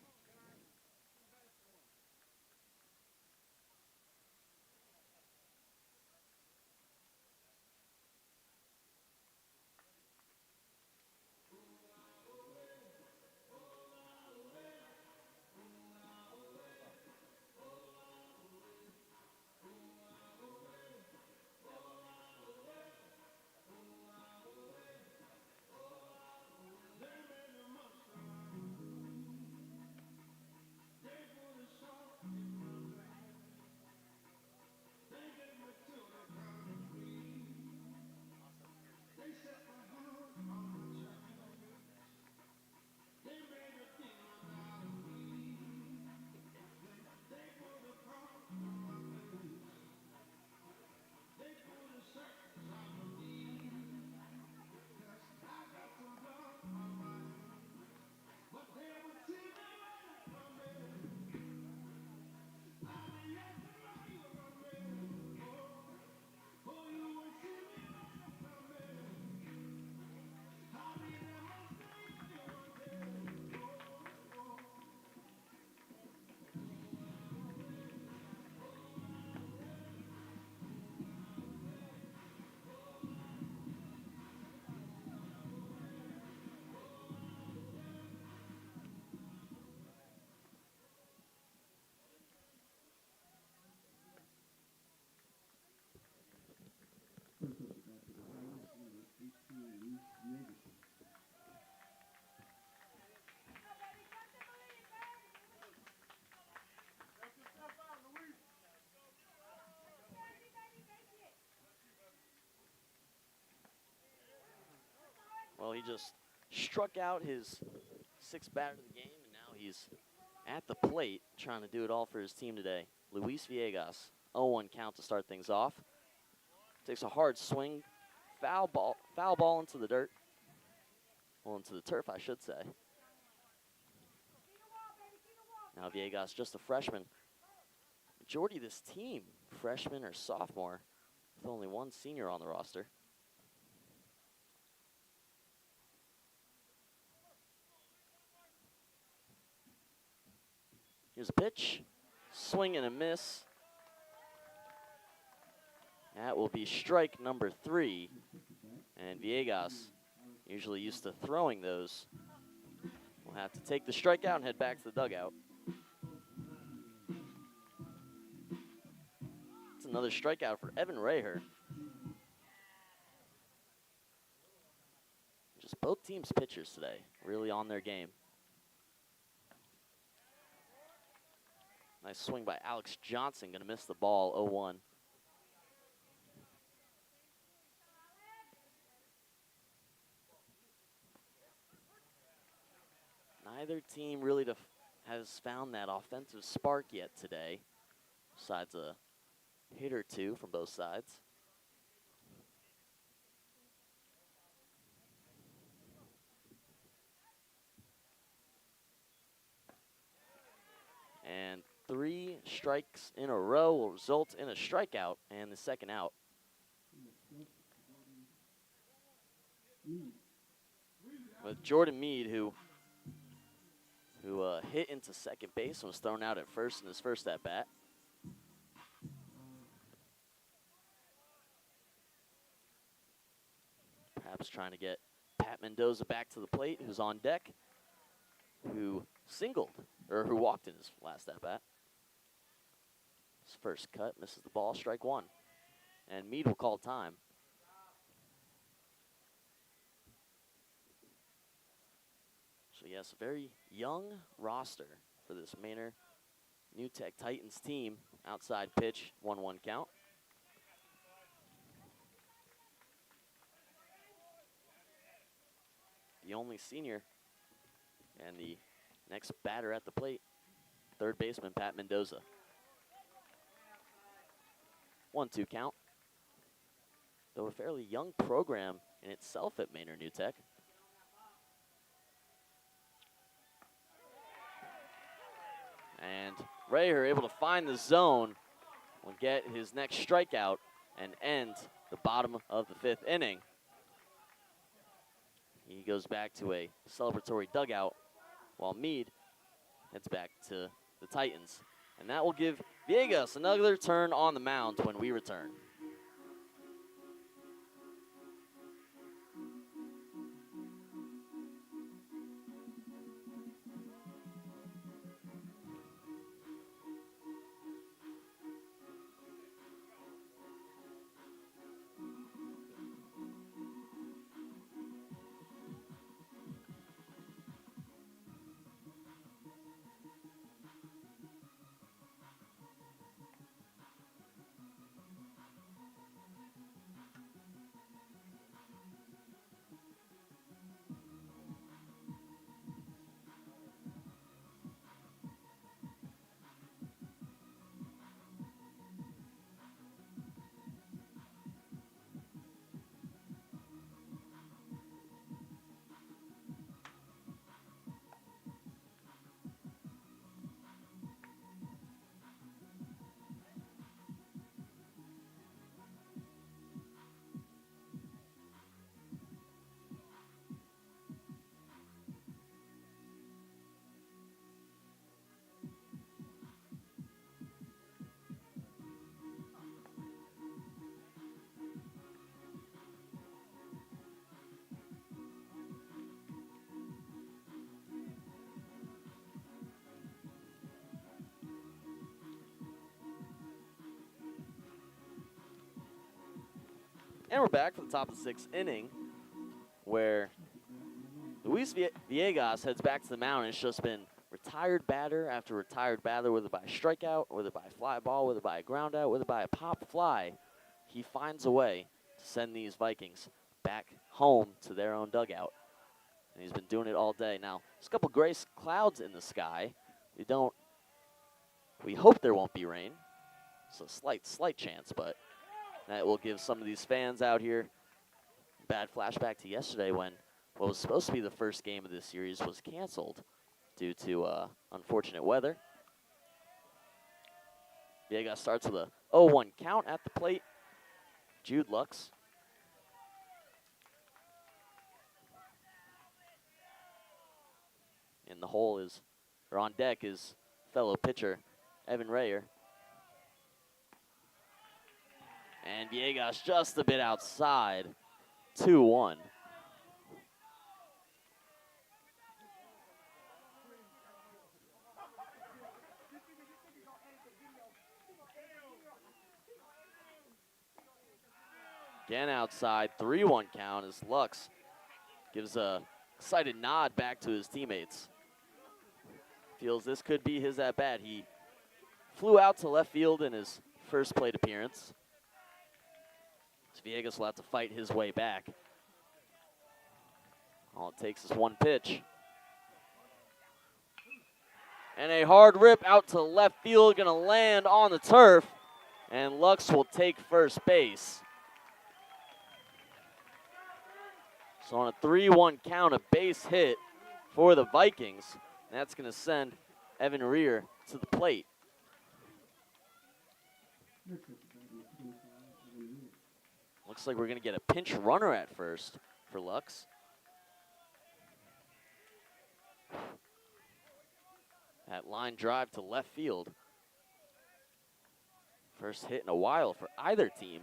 First up, back to the Titans, number 18, Luis Viegas. Well, he just struck out his 6th batter of the game, and now he's at the plate trying to do it all for his team today. Luis Viegas, 0-1 count to start things off. Takes a hard swing, foul ball into the dirt. Well, into the turf, I should say. Now Viegas, just a freshman. Majority of this team, freshman or sophomore, with only one senior on the roster. Here's a pitch, swing and a miss. That will be strike number 3. And Viegas, usually used to throwing those, will have to take the strikeout and head back to the dugout. It's another strikeout for Evan Raher. Just both teams' pitchers today, really on their game. Nice swing by Alex Johnson, gonna miss the ball, 0-1. Neither team really has found that offensive spark yet today, besides a hit or two from both sides. And 3 strikes in a row will result in a strikeout and the second out. With Jordan Mead, who hit into second base and was thrown out at first in his first at-bat. Perhaps trying to get Pat Mendoza back to the plate, who's on deck, who walked in his last at-bat. His first cut, misses the ball, strike 1. And Mead will call time. So yes, a very young roster for this Manor New Tech Titans team. Outside pitch, 1-1 count. The only senior and the next batter at the plate, third baseman Pat Mendoza. 1-2 count. Though a fairly young program in itself at Manor New Tech. And Raher able to find the zone, will get his next strikeout and end the bottom of the 5th inning. He goes back to a celebratory dugout while Meade heads back to the Titans. And that will give Villegas another turn on the mound when we return. And we're back for the top of the 6th inning, where Luis Villegas heads back to the mound. It's just been retired batter after retired batter, whether by a strikeout, whether by a fly ball, whether by a ground out, whether by a pop fly. He finds a way to send these Vikings back home to their own dugout. And he's been doing it all day. Now, there's a couple gray clouds in the sky. We hope there won't be rain. It's a slight chance, but that will give some of these fans out here bad flashback to yesterday when what was supposed to be the first game of this series was canceled due to unfortunate weather. Villegas starts with a 0-1 count at the plate. Jude Lux. In the hole is, or on deck is fellow pitcher Evan Rayer. And Villegas just a bit outside, 2-1. Again outside, 3-1 count as Lux gives a excited nod back to his teammates. Feels this could be his at-bat. He flew out to left field in his first plate appearance. Villegas will have to fight his way back. All it takes is one pitch. And a hard rip out to left field, gonna land on the turf, and Lux will take first base. So on a 3-1 count, a base hit for the Vikings. And that's gonna send Evan Rear to the plate. Looks like we're going to get a pinch runner at first for Lux. That line drive to left field. First hit in a while for either team.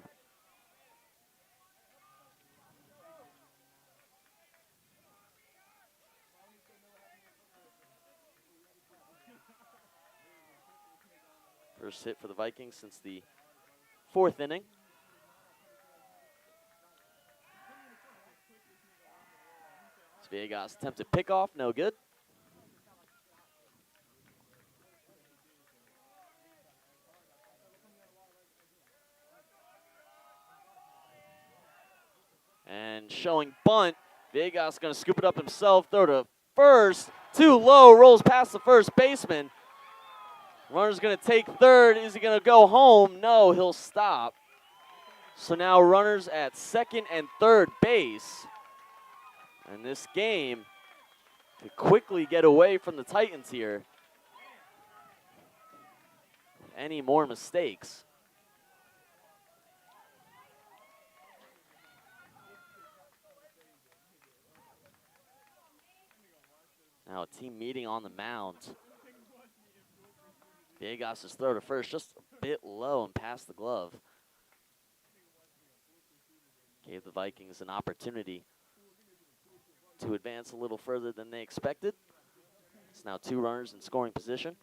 First hit for the Vikings since the 4th inning. Villegas attempted pickoff, no good. And showing bunt, Villegas going to scoop it up himself, throw to first, too low, rolls past the first baseman. Runner's going to take third. Is he going to go home? No, he'll stop. So now runners at second and third base. And this game could quickly get away from the Titans here. Any more mistakes. Now a team meeting on the mound. Viegas' throw to first just a bit low and past the glove. Gave the Vikings an opportunity to advance a little further than they expected. It's now 2 runners in scoring position.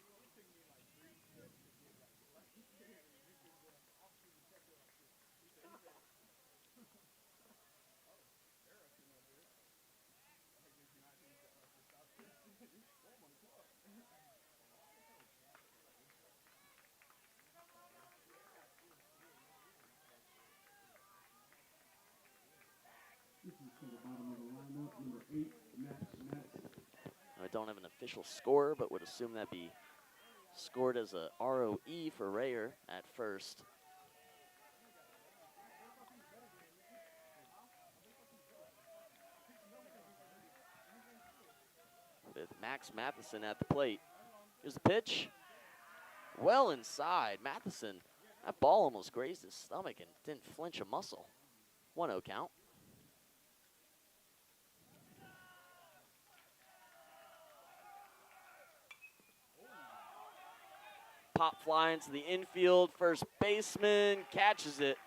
This is to the bottom of the lineup, number 8, Max Matson. I don't have an official score, but would assume that be scored as a ROE for Rayer at first. With Max Matheson at the plate. Here's the pitch. Well inside. Matheson, that ball almost grazed his stomach and didn't flinch a muscle. 1-0 count. Pop fly into the infield. First baseman catches it.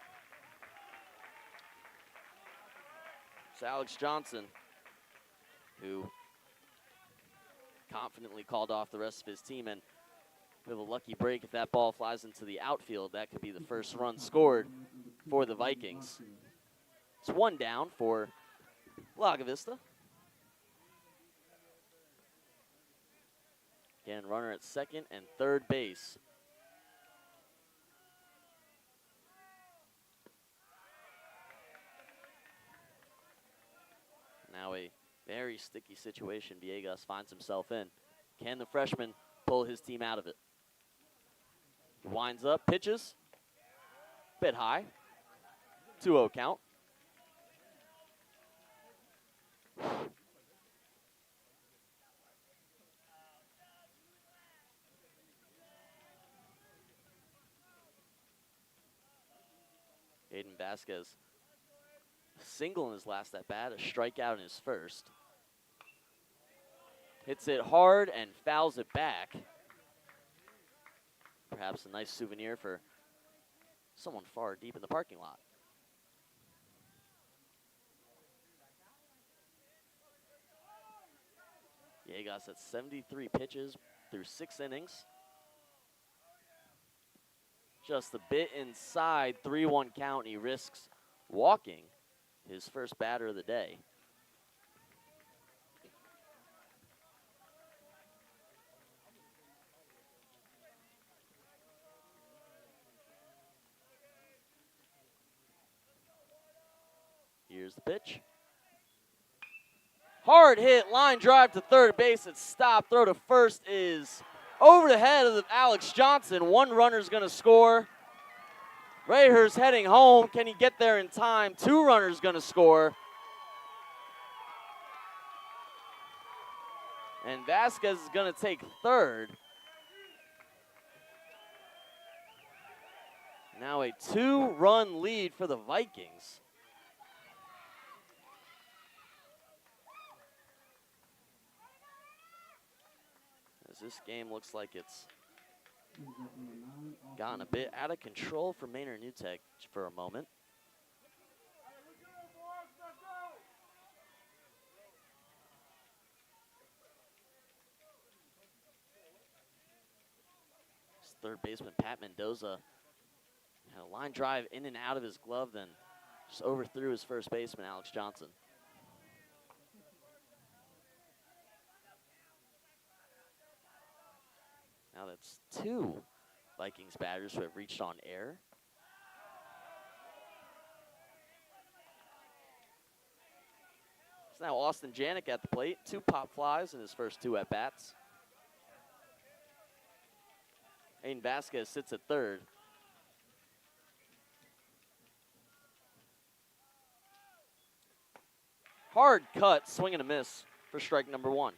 It's Alex Johnson, who confidently called off the rest of his team. And with a lucky break, if that ball flies into the outfield, that could be the first run scored for the Vikings. It's 1 down for Lago Vista. Again, runner at second and third base. Now a very sticky situation Viegas finds himself in. Can the freshman pull his team out of it? He winds up, pitches. Bit high. 2-0 count. Aiden Vasquez, single in his last at bat, a strikeout in his first. Hits it hard and fouls it back. Perhaps a nice souvenir for someone far deep in the parking lot. Viegas at 73 pitches through 6 innings. Just a bit inside, 3-1 count, and he risks walking his first batter of the day. Here's the pitch. Hard hit, line drive to third base. It's stopped. Throw to first is over the head of Alex Johnson. 1 runner's going to score. Rayer's heading home. Can he get there in time? 2 runners going to score. And Vasquez is going to take third. Now a 2-run lead for the Vikings. As this game looks like it's gotten a bit out of control for Maynard Newtek for a moment. Third baseman Pat Mendoza had a line drive in and out of his glove, then just overthrew his first baseman, Alex Johnson. Now that's 2 Vikings batters who have reached on air. It's now Austin Janik at the plate. 2 pop flies in his first 2 at-bats. Aiden Vasquez sits at third. Hard cut, swing and a miss for strike number 1.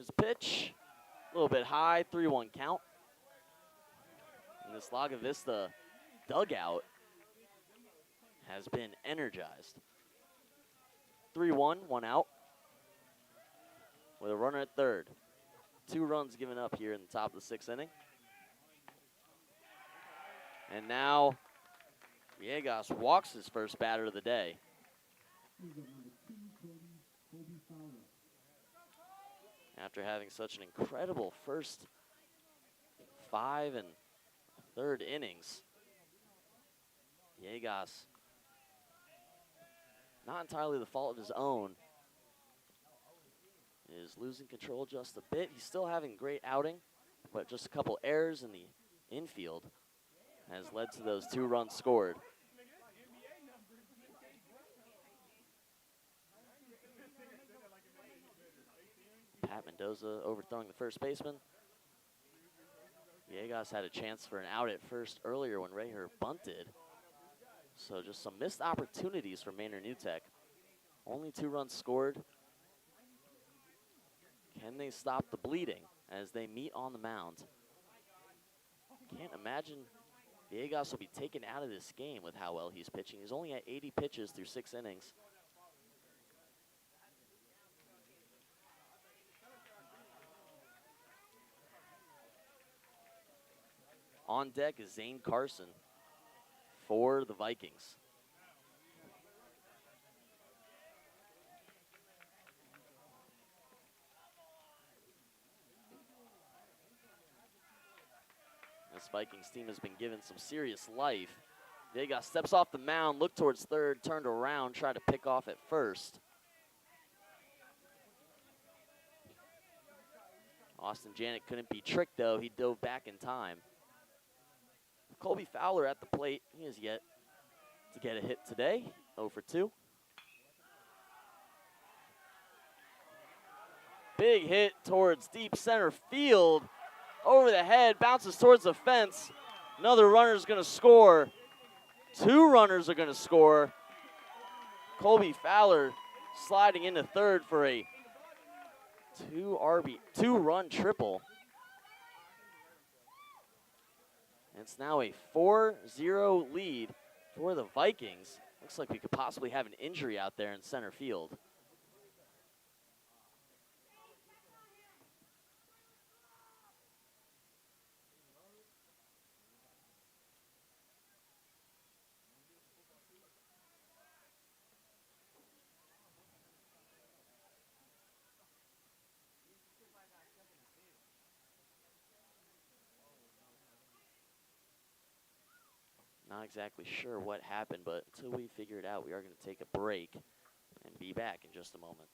Here's a pitch. A little bit high, 3-1 count. And this Lago Vista dugout has been energized. 3-1, 1 out. With a runner at third. 2 runs given up here in the top of the 6th inning. And now Villegas walks his first batter of the day. He's at number 2, Kobe Fowler. After having such an incredible first 5 and third innings, Villegas, not entirely the fault of his own, is losing control just a bit. He's still having a great outing, but just a couple errors in the infield has led to those 2 runs scored. Pat Mendoza overthrowing the first baseman. Villegas had a chance for an out at first earlier when Reher bunted. So just some missed opportunities for Manor New Tech. Only 2 runs scored. Can they stop the bleeding as they meet on the mound? Can't imagine Villegas will be taken out of this game with how well he's pitching. He's only at 80 pitches through 6 innings. On deck is Zane Carson for the Vikings. This Vikings team has been given some serious life. Villegas steps off the mound, looked towards third, turned around, tried to pick off at first. Austin Janik couldn't be tricked, though. He dove back in time. Colby Fowler at the plate. He has yet to get a hit today. 0 for 2. Big hit towards deep center field. Over the head, bounces towards the fence. Another runner is going to score. 2 runners are going to score. Colby Fowler sliding into third for a 2-run triple. It's now a 4-0 lead for the Vikings. Looks like we could possibly have an injury out there in center field. Not exactly sure what happened, but until we figure it out, we are going to take a break and be back in just a moment.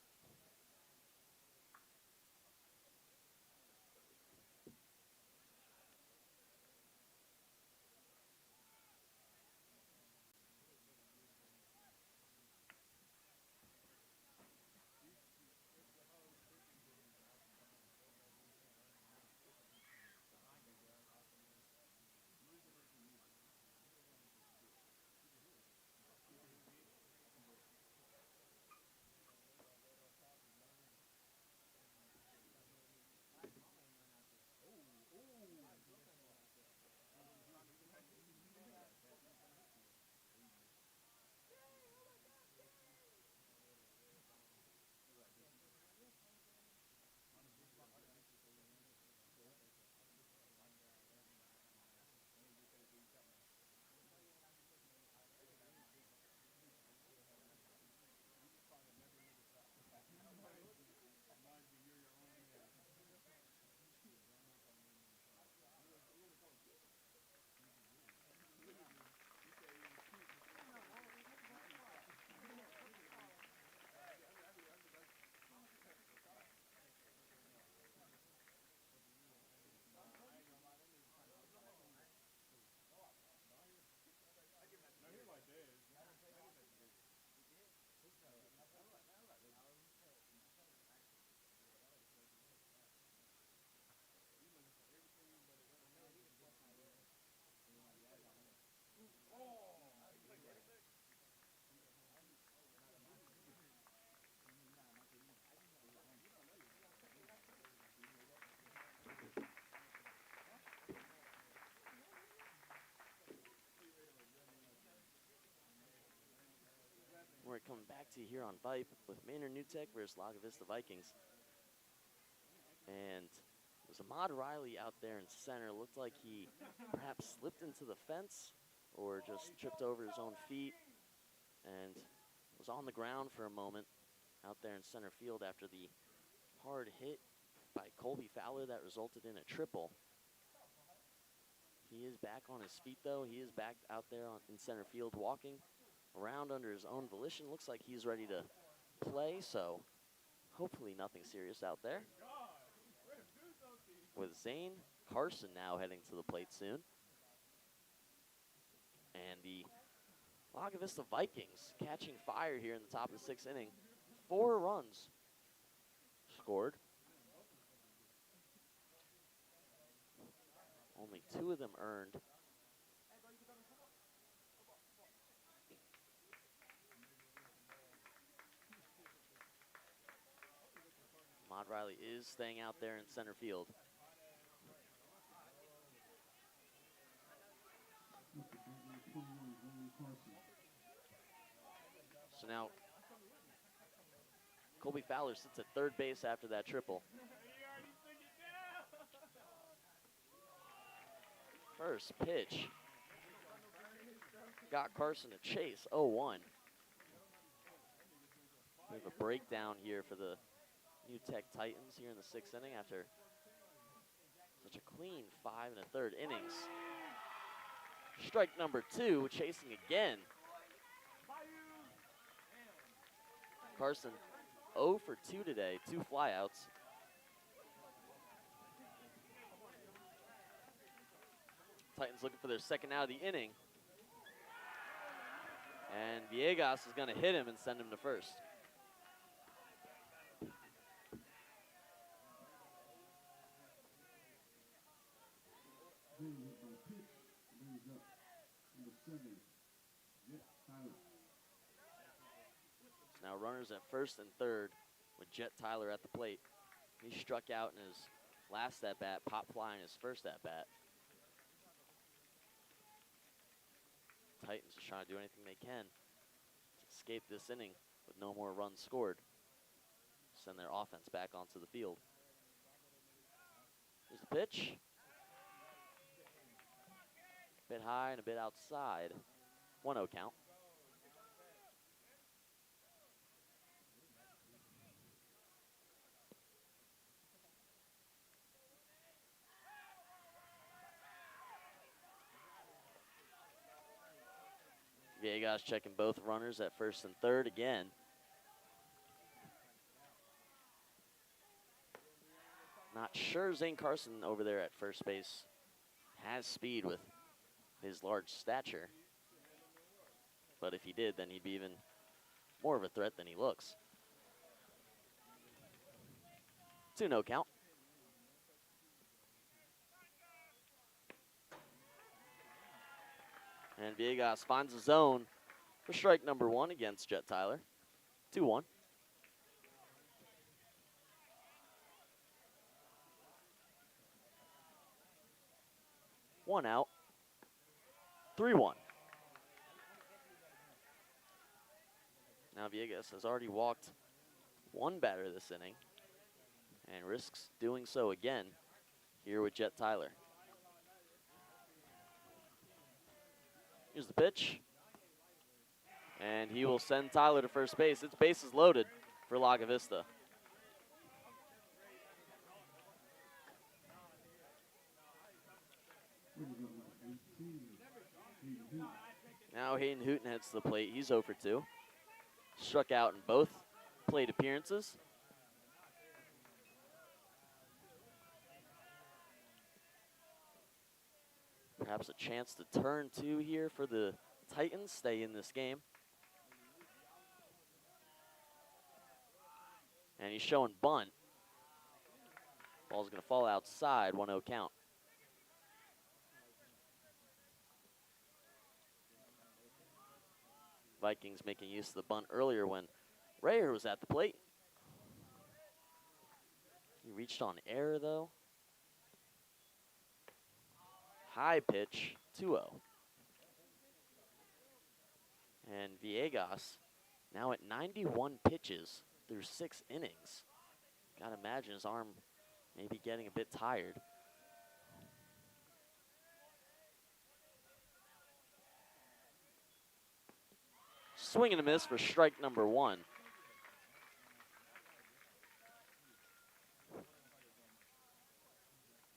coming back to you here on Vype with Maynard Newtek versus Lago Vista Vikings. And it was Ahmad Riley out there in center. Looked like he perhaps slipped into the fence or just tripped over his own feet and was on the ground for a moment out there in center field after the hard hit by Colby Fowler that resulted in a triple. He is back on his feet, though. He is back out there in center field walking around under his own volition. Looks like he's ready to play, so hopefully nothing serious out there. With Zane Carson now heading to the plate soon. And the Lago Vista Vikings catching fire here in the top of the 6th inning. 4 runs scored. Only 2 of them earned. Ahmad Riley is staying out there in center field. So now Colby Fowler sits at third base after that triple. First pitch got Carson a chase, 0-1. We have a breakdown here for the New Tech Titans here in the 6th inning after such a clean 5 1/3 innings. Strike number 2, chasing again. Carson 0 for 2 today, 2 flyouts. Titans looking for their second out of the inning. And Villegas is going to hit him and send him to first. So now runners at first and third with Jet Tyler at the plate. He struck out in his last at-bat, pop fly in his first at-bat. Titans just trying to do anything they can to escape this inning with no more runs scored. Send their offense back onto the field. Here's the pitch. A bit high and a bit outside. 1-0 count. Villegas checking both runners at first and third again. Not sure Zane Carson over there at first base has speed with his large stature. But if he did, then he'd be even more of a threat than he looks. 2-0 count. And Villegas finds a zone for strike number 1 against Jet Tyler. 2-1. One out. 3-1. Now Villegas has already walked one batter this inning and risks doing so again here with Jet Tyler. Here's the pitch. And he will send Tyler to first base. It's bases loaded for Lago Vista. Now Hayden Hooten heads to the plate. He's 0 for 2. Struck out in both plate appearances. Perhaps a chance to turn 2 here for the Titans, stay in this game. And he's showing bunt. Ball's going to fall outside, 1-0 count. Vikings making use of the bunt earlier when Rayer was at the plate. He reached on air, though. High pitch, 2-0. And Villegas Now at 91 pitches through 6 innings. Gotta imagine his arm maybe getting a bit tired. Swing and a miss for strike number 1.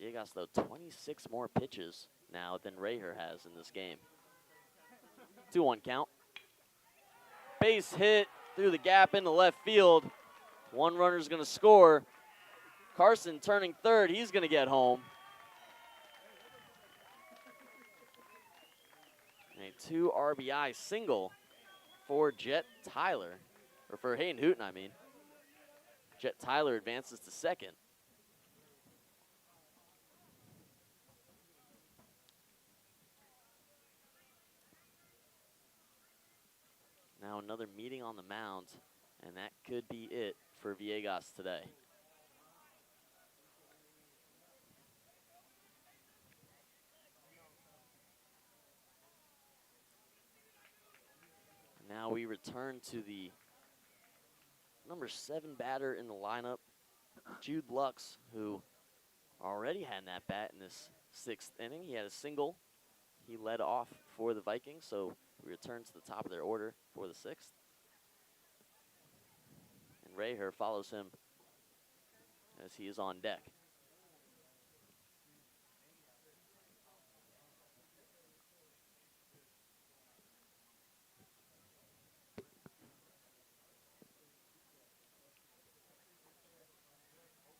Villegas, though, 26 more pitches now than Raher has in this game. 2-1 count. Base hit through the gap into left field. One runner's going to score. Carson turning third. He's going to get home. A 2 RBI single for Jet Tyler, or for Hayden Hooten, I mean. Jet Tyler advances to second. Now another meeting on the mound, and that could be it for Villegas today. Now we return to the number 7 batter in the lineup, Jude Lux, who already had an at-bat in this 6th inning. He had a single. He led off for the Vikings, so we return to the top of their order for the 6th. And Raher follows him as he is on deck.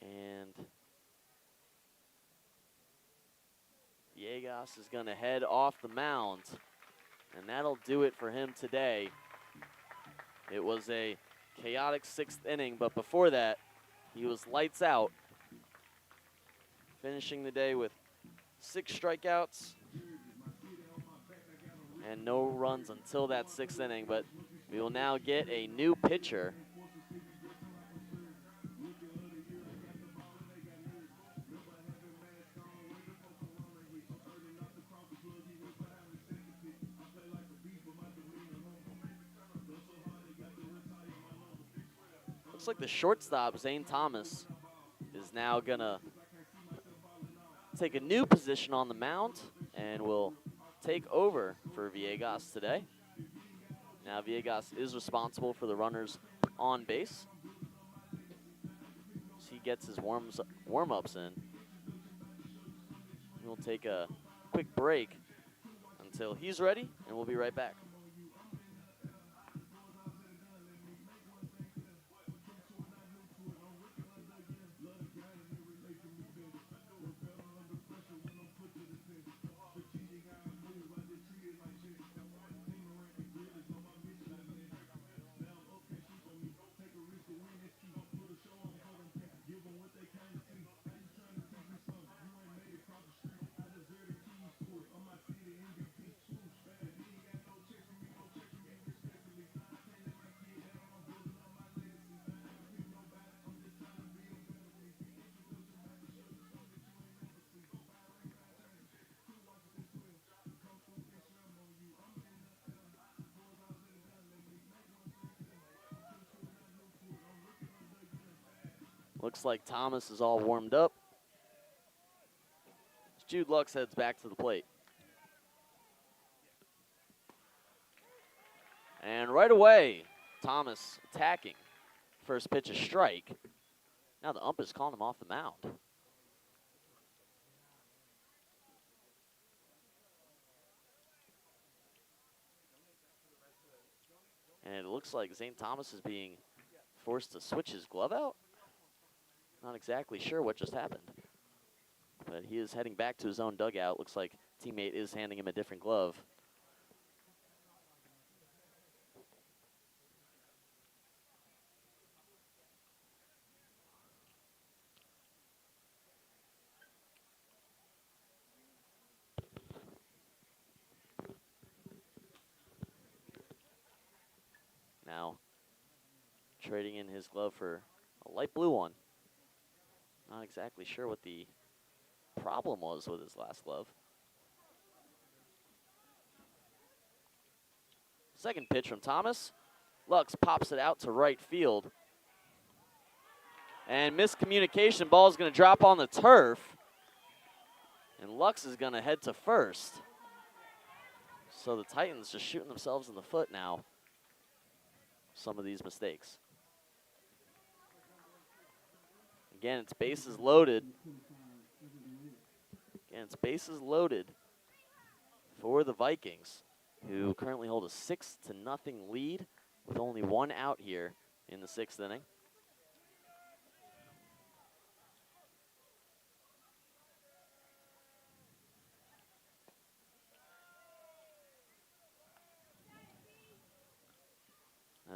And Villegas is going to head off the mound, and that'll do it for him today. It was a chaotic 6th inning, but before that, he was lights out, finishing the day with 6 strikeouts and no runs until that 6th inning. But we will now get a new pitcher. Looks like the shortstop, Zane Thomas, is now going to take a new position on the mound and will take over for Villegas today. Now Villegas is responsible for the runners on base. As he gets his warm-ups in. We'll take a quick break until he's ready, and we'll be right back. Looks like Thomas is all warmed up. As Jude Lux heads back to the plate. And right away, Thomas attacking. First pitch, a strike. Now the ump is calling him off the mound. And it looks like Zane Thomas is being forced to switch his glove out. Not exactly sure what just happened. But he is heading back to his own dugout. Looks like teammate is handing him a different glove. Now trading in his glove for a light blue one. Not exactly sure what the problem was with his last glove. Second pitch from Thomas. Lux pops it out to right field. And miscommunication, ball is going to drop on the turf. And Lux is going to head to first. So the Titans just shooting themselves in the foot now. Some of these mistakes. Again, it's bases loaded. Again, it's bases loaded for the Vikings, who currently hold a 6-0 lead with only one out here in the 6th inning.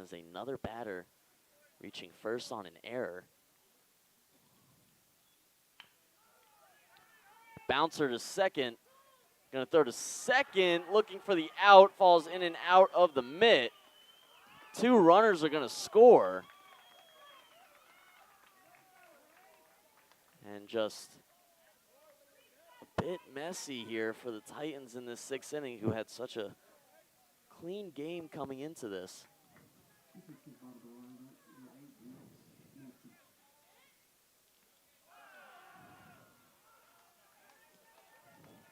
As another batter reaching first on an error. Bouncer to second. Going to throw to second, looking for the out, falls in and out of the mitt. 2 runners are going to score. And just a bit messy here for the Titans in this 6th inning, who had such a clean game coming into this.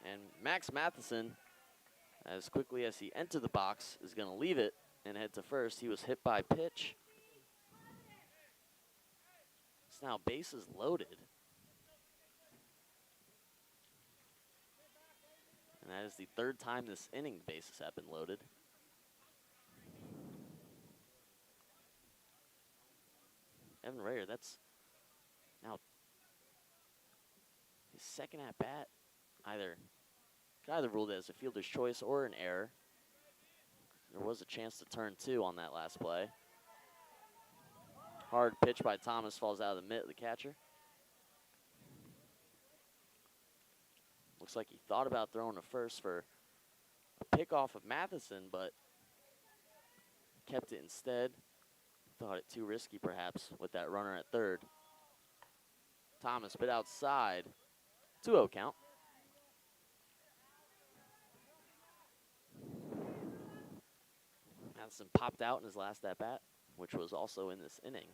And Max Matheson, as quickly as he entered the box, is going to leave it and head to first. He was hit by pitch. It's now bases loaded. And that is the 3rd time this inning bases have been loaded. Evan Rayer, that's now his 2nd at-bat. Could either ruled it as a fielder's choice or an error. There was a chance to turn 2 on that last play. Hard pitch by Thomas, falls out of the mitt of the catcher. Looks like he thought about throwing to first for a pickoff of Matheson, but kept it instead. Thought it too risky, perhaps, with that runner at 3rd. Thomas bit outside. 2-0 count. Matheson popped out in his last at-bat, which was also in this inning.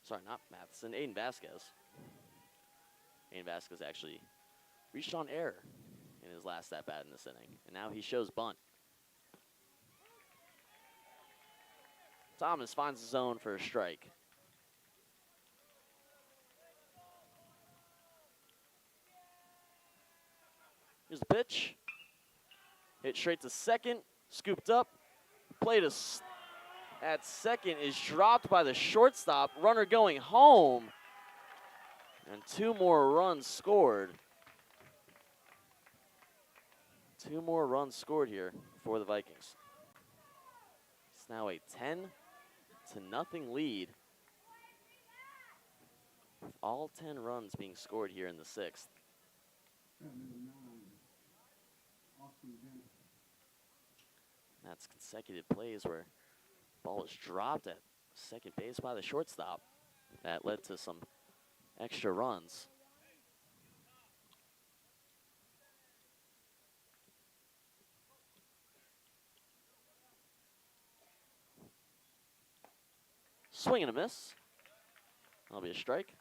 Sorry, not Matheson, Aiden Vasquez. Aiden Vasquez actually reached on error in his last at-bat in this inning, and now he shows bunt. Thomas finds the zone for a strike. Here's the pitch. Hit straight to second, scooped up. Play to at second is dropped by the shortstop. Runner going home. And 2 more runs scored. 2 more runs scored here for the Vikings. It's now a 10-0 lead, with all 10 runs being scored here in the 6th. That's consecutive plays where the ball was dropped at second base by the shortstop. That led to some extra runs. Swing and a miss. That'll be a strike.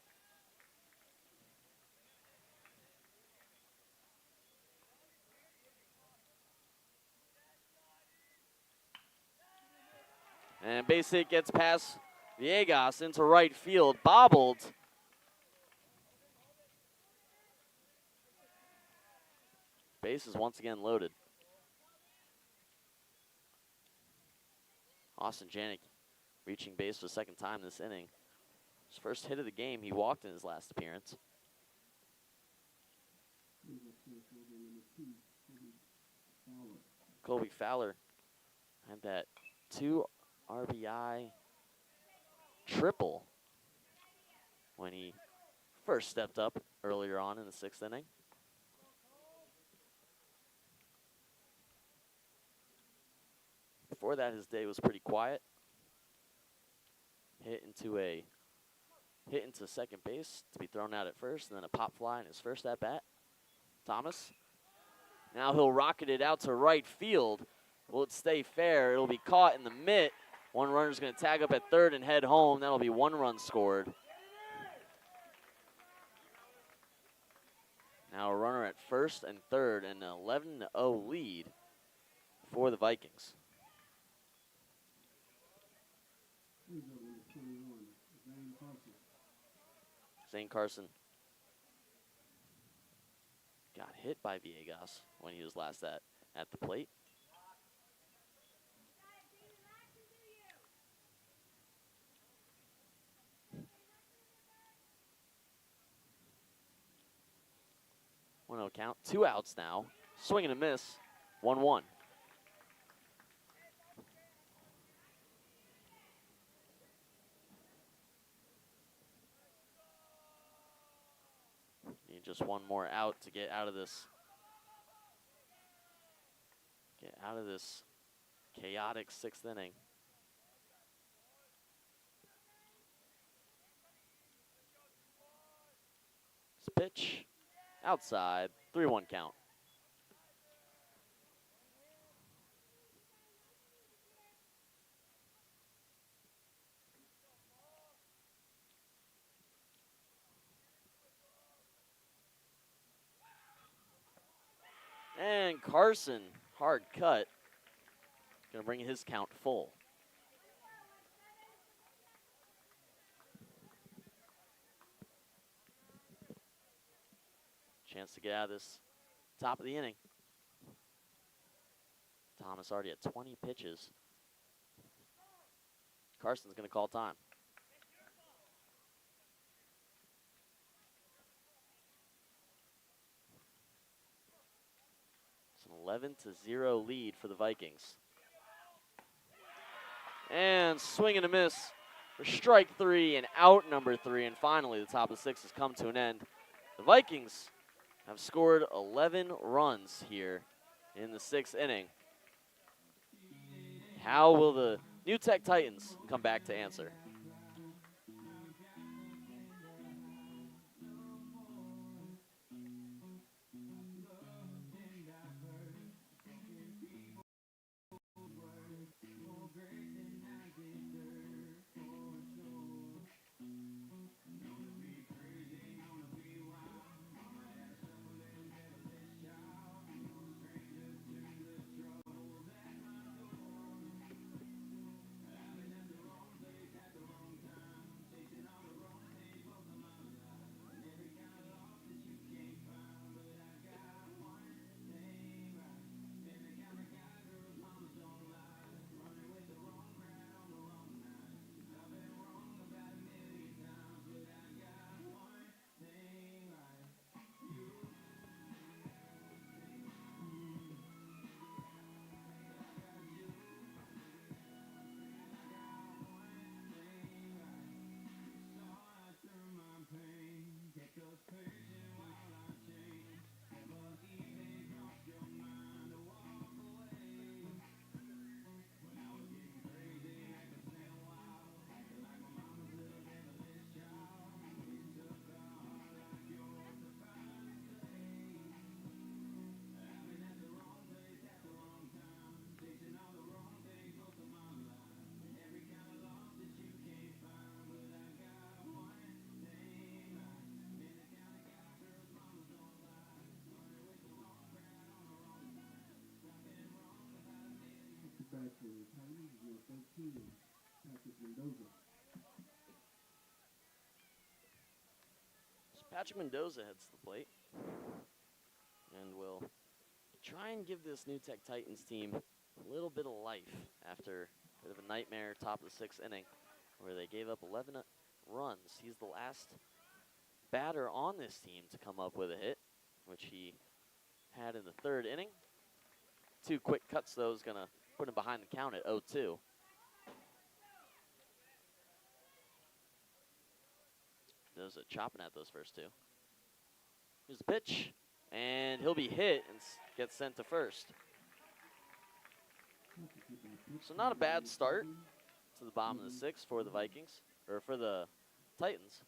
And base hit gets past Villegas into right field, bobbled. Base is once again loaded. Austin Janik reaching base for the 2nd time this inning. His first hit of the game, he walked in his last appearance. Colby Fowler had that 2 RBI triple when he first stepped up earlier on in the 6th inning. Before that, his day was pretty quiet. Hit into second base to be thrown out at first, and then a pop fly in his first at bat. Thomas Now he'll rocket it out to right field. Will it stay fair? It'll be caught in the mitt. One runner's going to tag up at third and head home. That'll be 1 run scored. Now a runner at first and third, and an 11-0 lead for the Vikings. Here's up number 21, Zane Carson. Zane Carson got hit by Villegas when he was last at the plate. One out count, 2 outs now. Swing and a miss, 1-1. Need just one more out to get out of this. Get out of this chaotic 6th inning. Pitch, outside, 3-1 count. And Carson, hard cut, gonna bring his count full. Chance to get out of this top of the inning. Thomas already at 20 pitches. Carson's going to call time. It's an 11-0 lead for the Vikings. And swing and a miss for strike 3 and out number 3. And finally, the top of the 6th has come to an end. The Vikings have scored 11 runs here in the 6th inning. How will the New Tech Titans come back to answer? Back for the Titans, number 13, Patrick Mendoza. So Patrick Mendoza heads to the plate and will try and give this New Tech Titans team a little bit of life after a bit of a nightmare top of the 6th inning where they gave up 11 runs. He's the last batter on this team to come up with a hit, which he had in the 3rd inning. 2 quick cuts, though, is going to put him behind the count at 0-2. Mendoza chopping at those first 2. Here's the pitch, and he'll be hit and gets sent to first. So not a bad start to the bottom of the 6th for the Vikings, or for the Titans.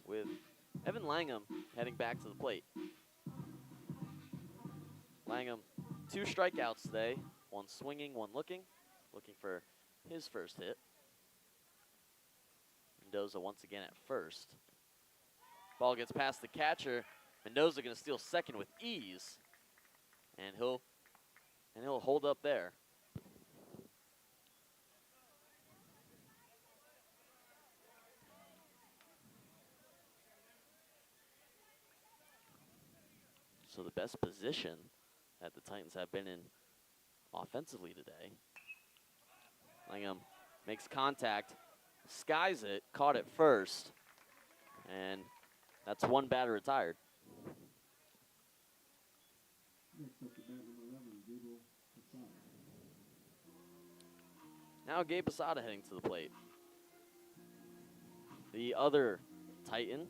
With Evan Langham heading back to the plate. Langham, 2 strikeouts today, 1 swinging, 1 looking for his first hit. Mendoza once again at first. Ball gets past the catcher. Mendoza going to steal second with ease, and he'll hold up there. So the best position that the Titans have been in offensively today. Langham makes contact, skies it, caught it first, and that's 1 batter retired. Next up to bat number 11, Gabriel Posada. Now Gabe Posada heading to the plate. The other Titan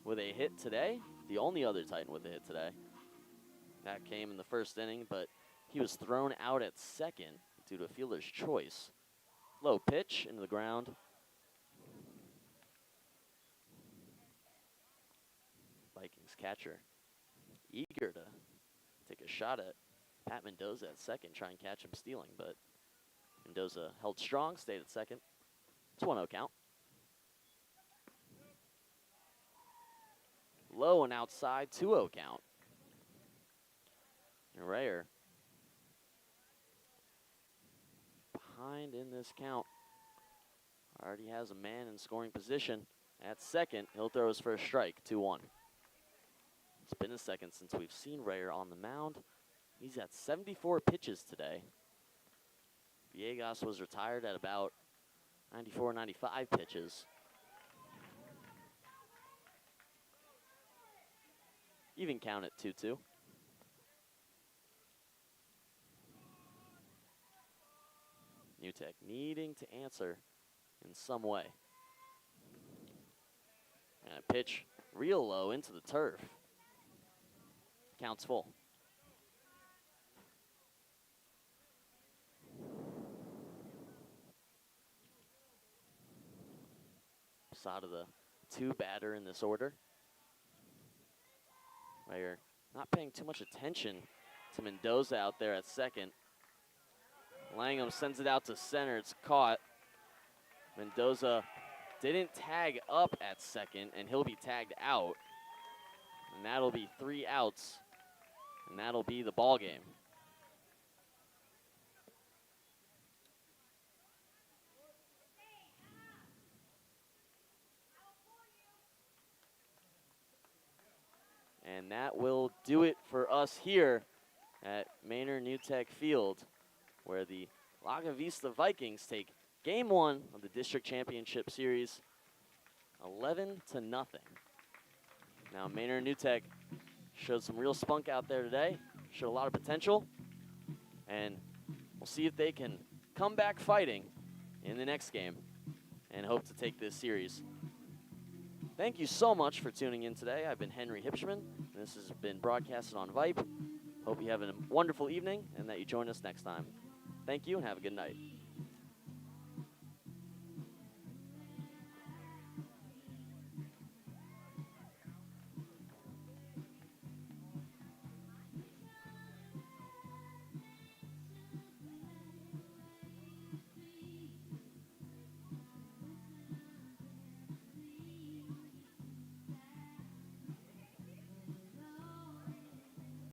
with a hit today, the only other Titan with a hit today. That came in the first inning, but he was thrown out at second due to a fielder's choice. Low pitch into the ground. Vikings catcher eager to take a shot at Pat Mendoza at second, try and catch him stealing, but Mendoza held strong, stayed at second. It's 1-0 count. Low and outside, 2-0 count. And Rayer behind in this count. Already has a man in scoring position. At second, he'll throw his first strike, 2-1. It's been a second since we've seen Rayer on the mound. He's at 74 pitches today. Villegas was retired at about 94, 95 pitches. Even count at 2-2. Newtek needing to answer in some way. And a pitch real low into the turf. Counts full. Posada, the 2 batter in this order. Rayer not paying too much attention to Mendoza out there at second. Langham sends it out to center. It's caught. Mendoza didn't tag up at second, and he'll be tagged out. And that'll be 3 outs, and that'll be the ball game. And that will do it for us here at Maynard Newtek Field, where the Lago Vista Vikings take Game 1 of the District Championship Series 11-0. Now Maynard Newtek showed some real spunk out there today, showed a lot of potential, and we'll see if they can come back fighting in the next game and hope to take this series. Thank you so much for tuning in today. I've been Henry Hipschman, and this has been broadcasted on Vype. Hope you have a wonderful evening and that you join us next time. Thank you and have a good night.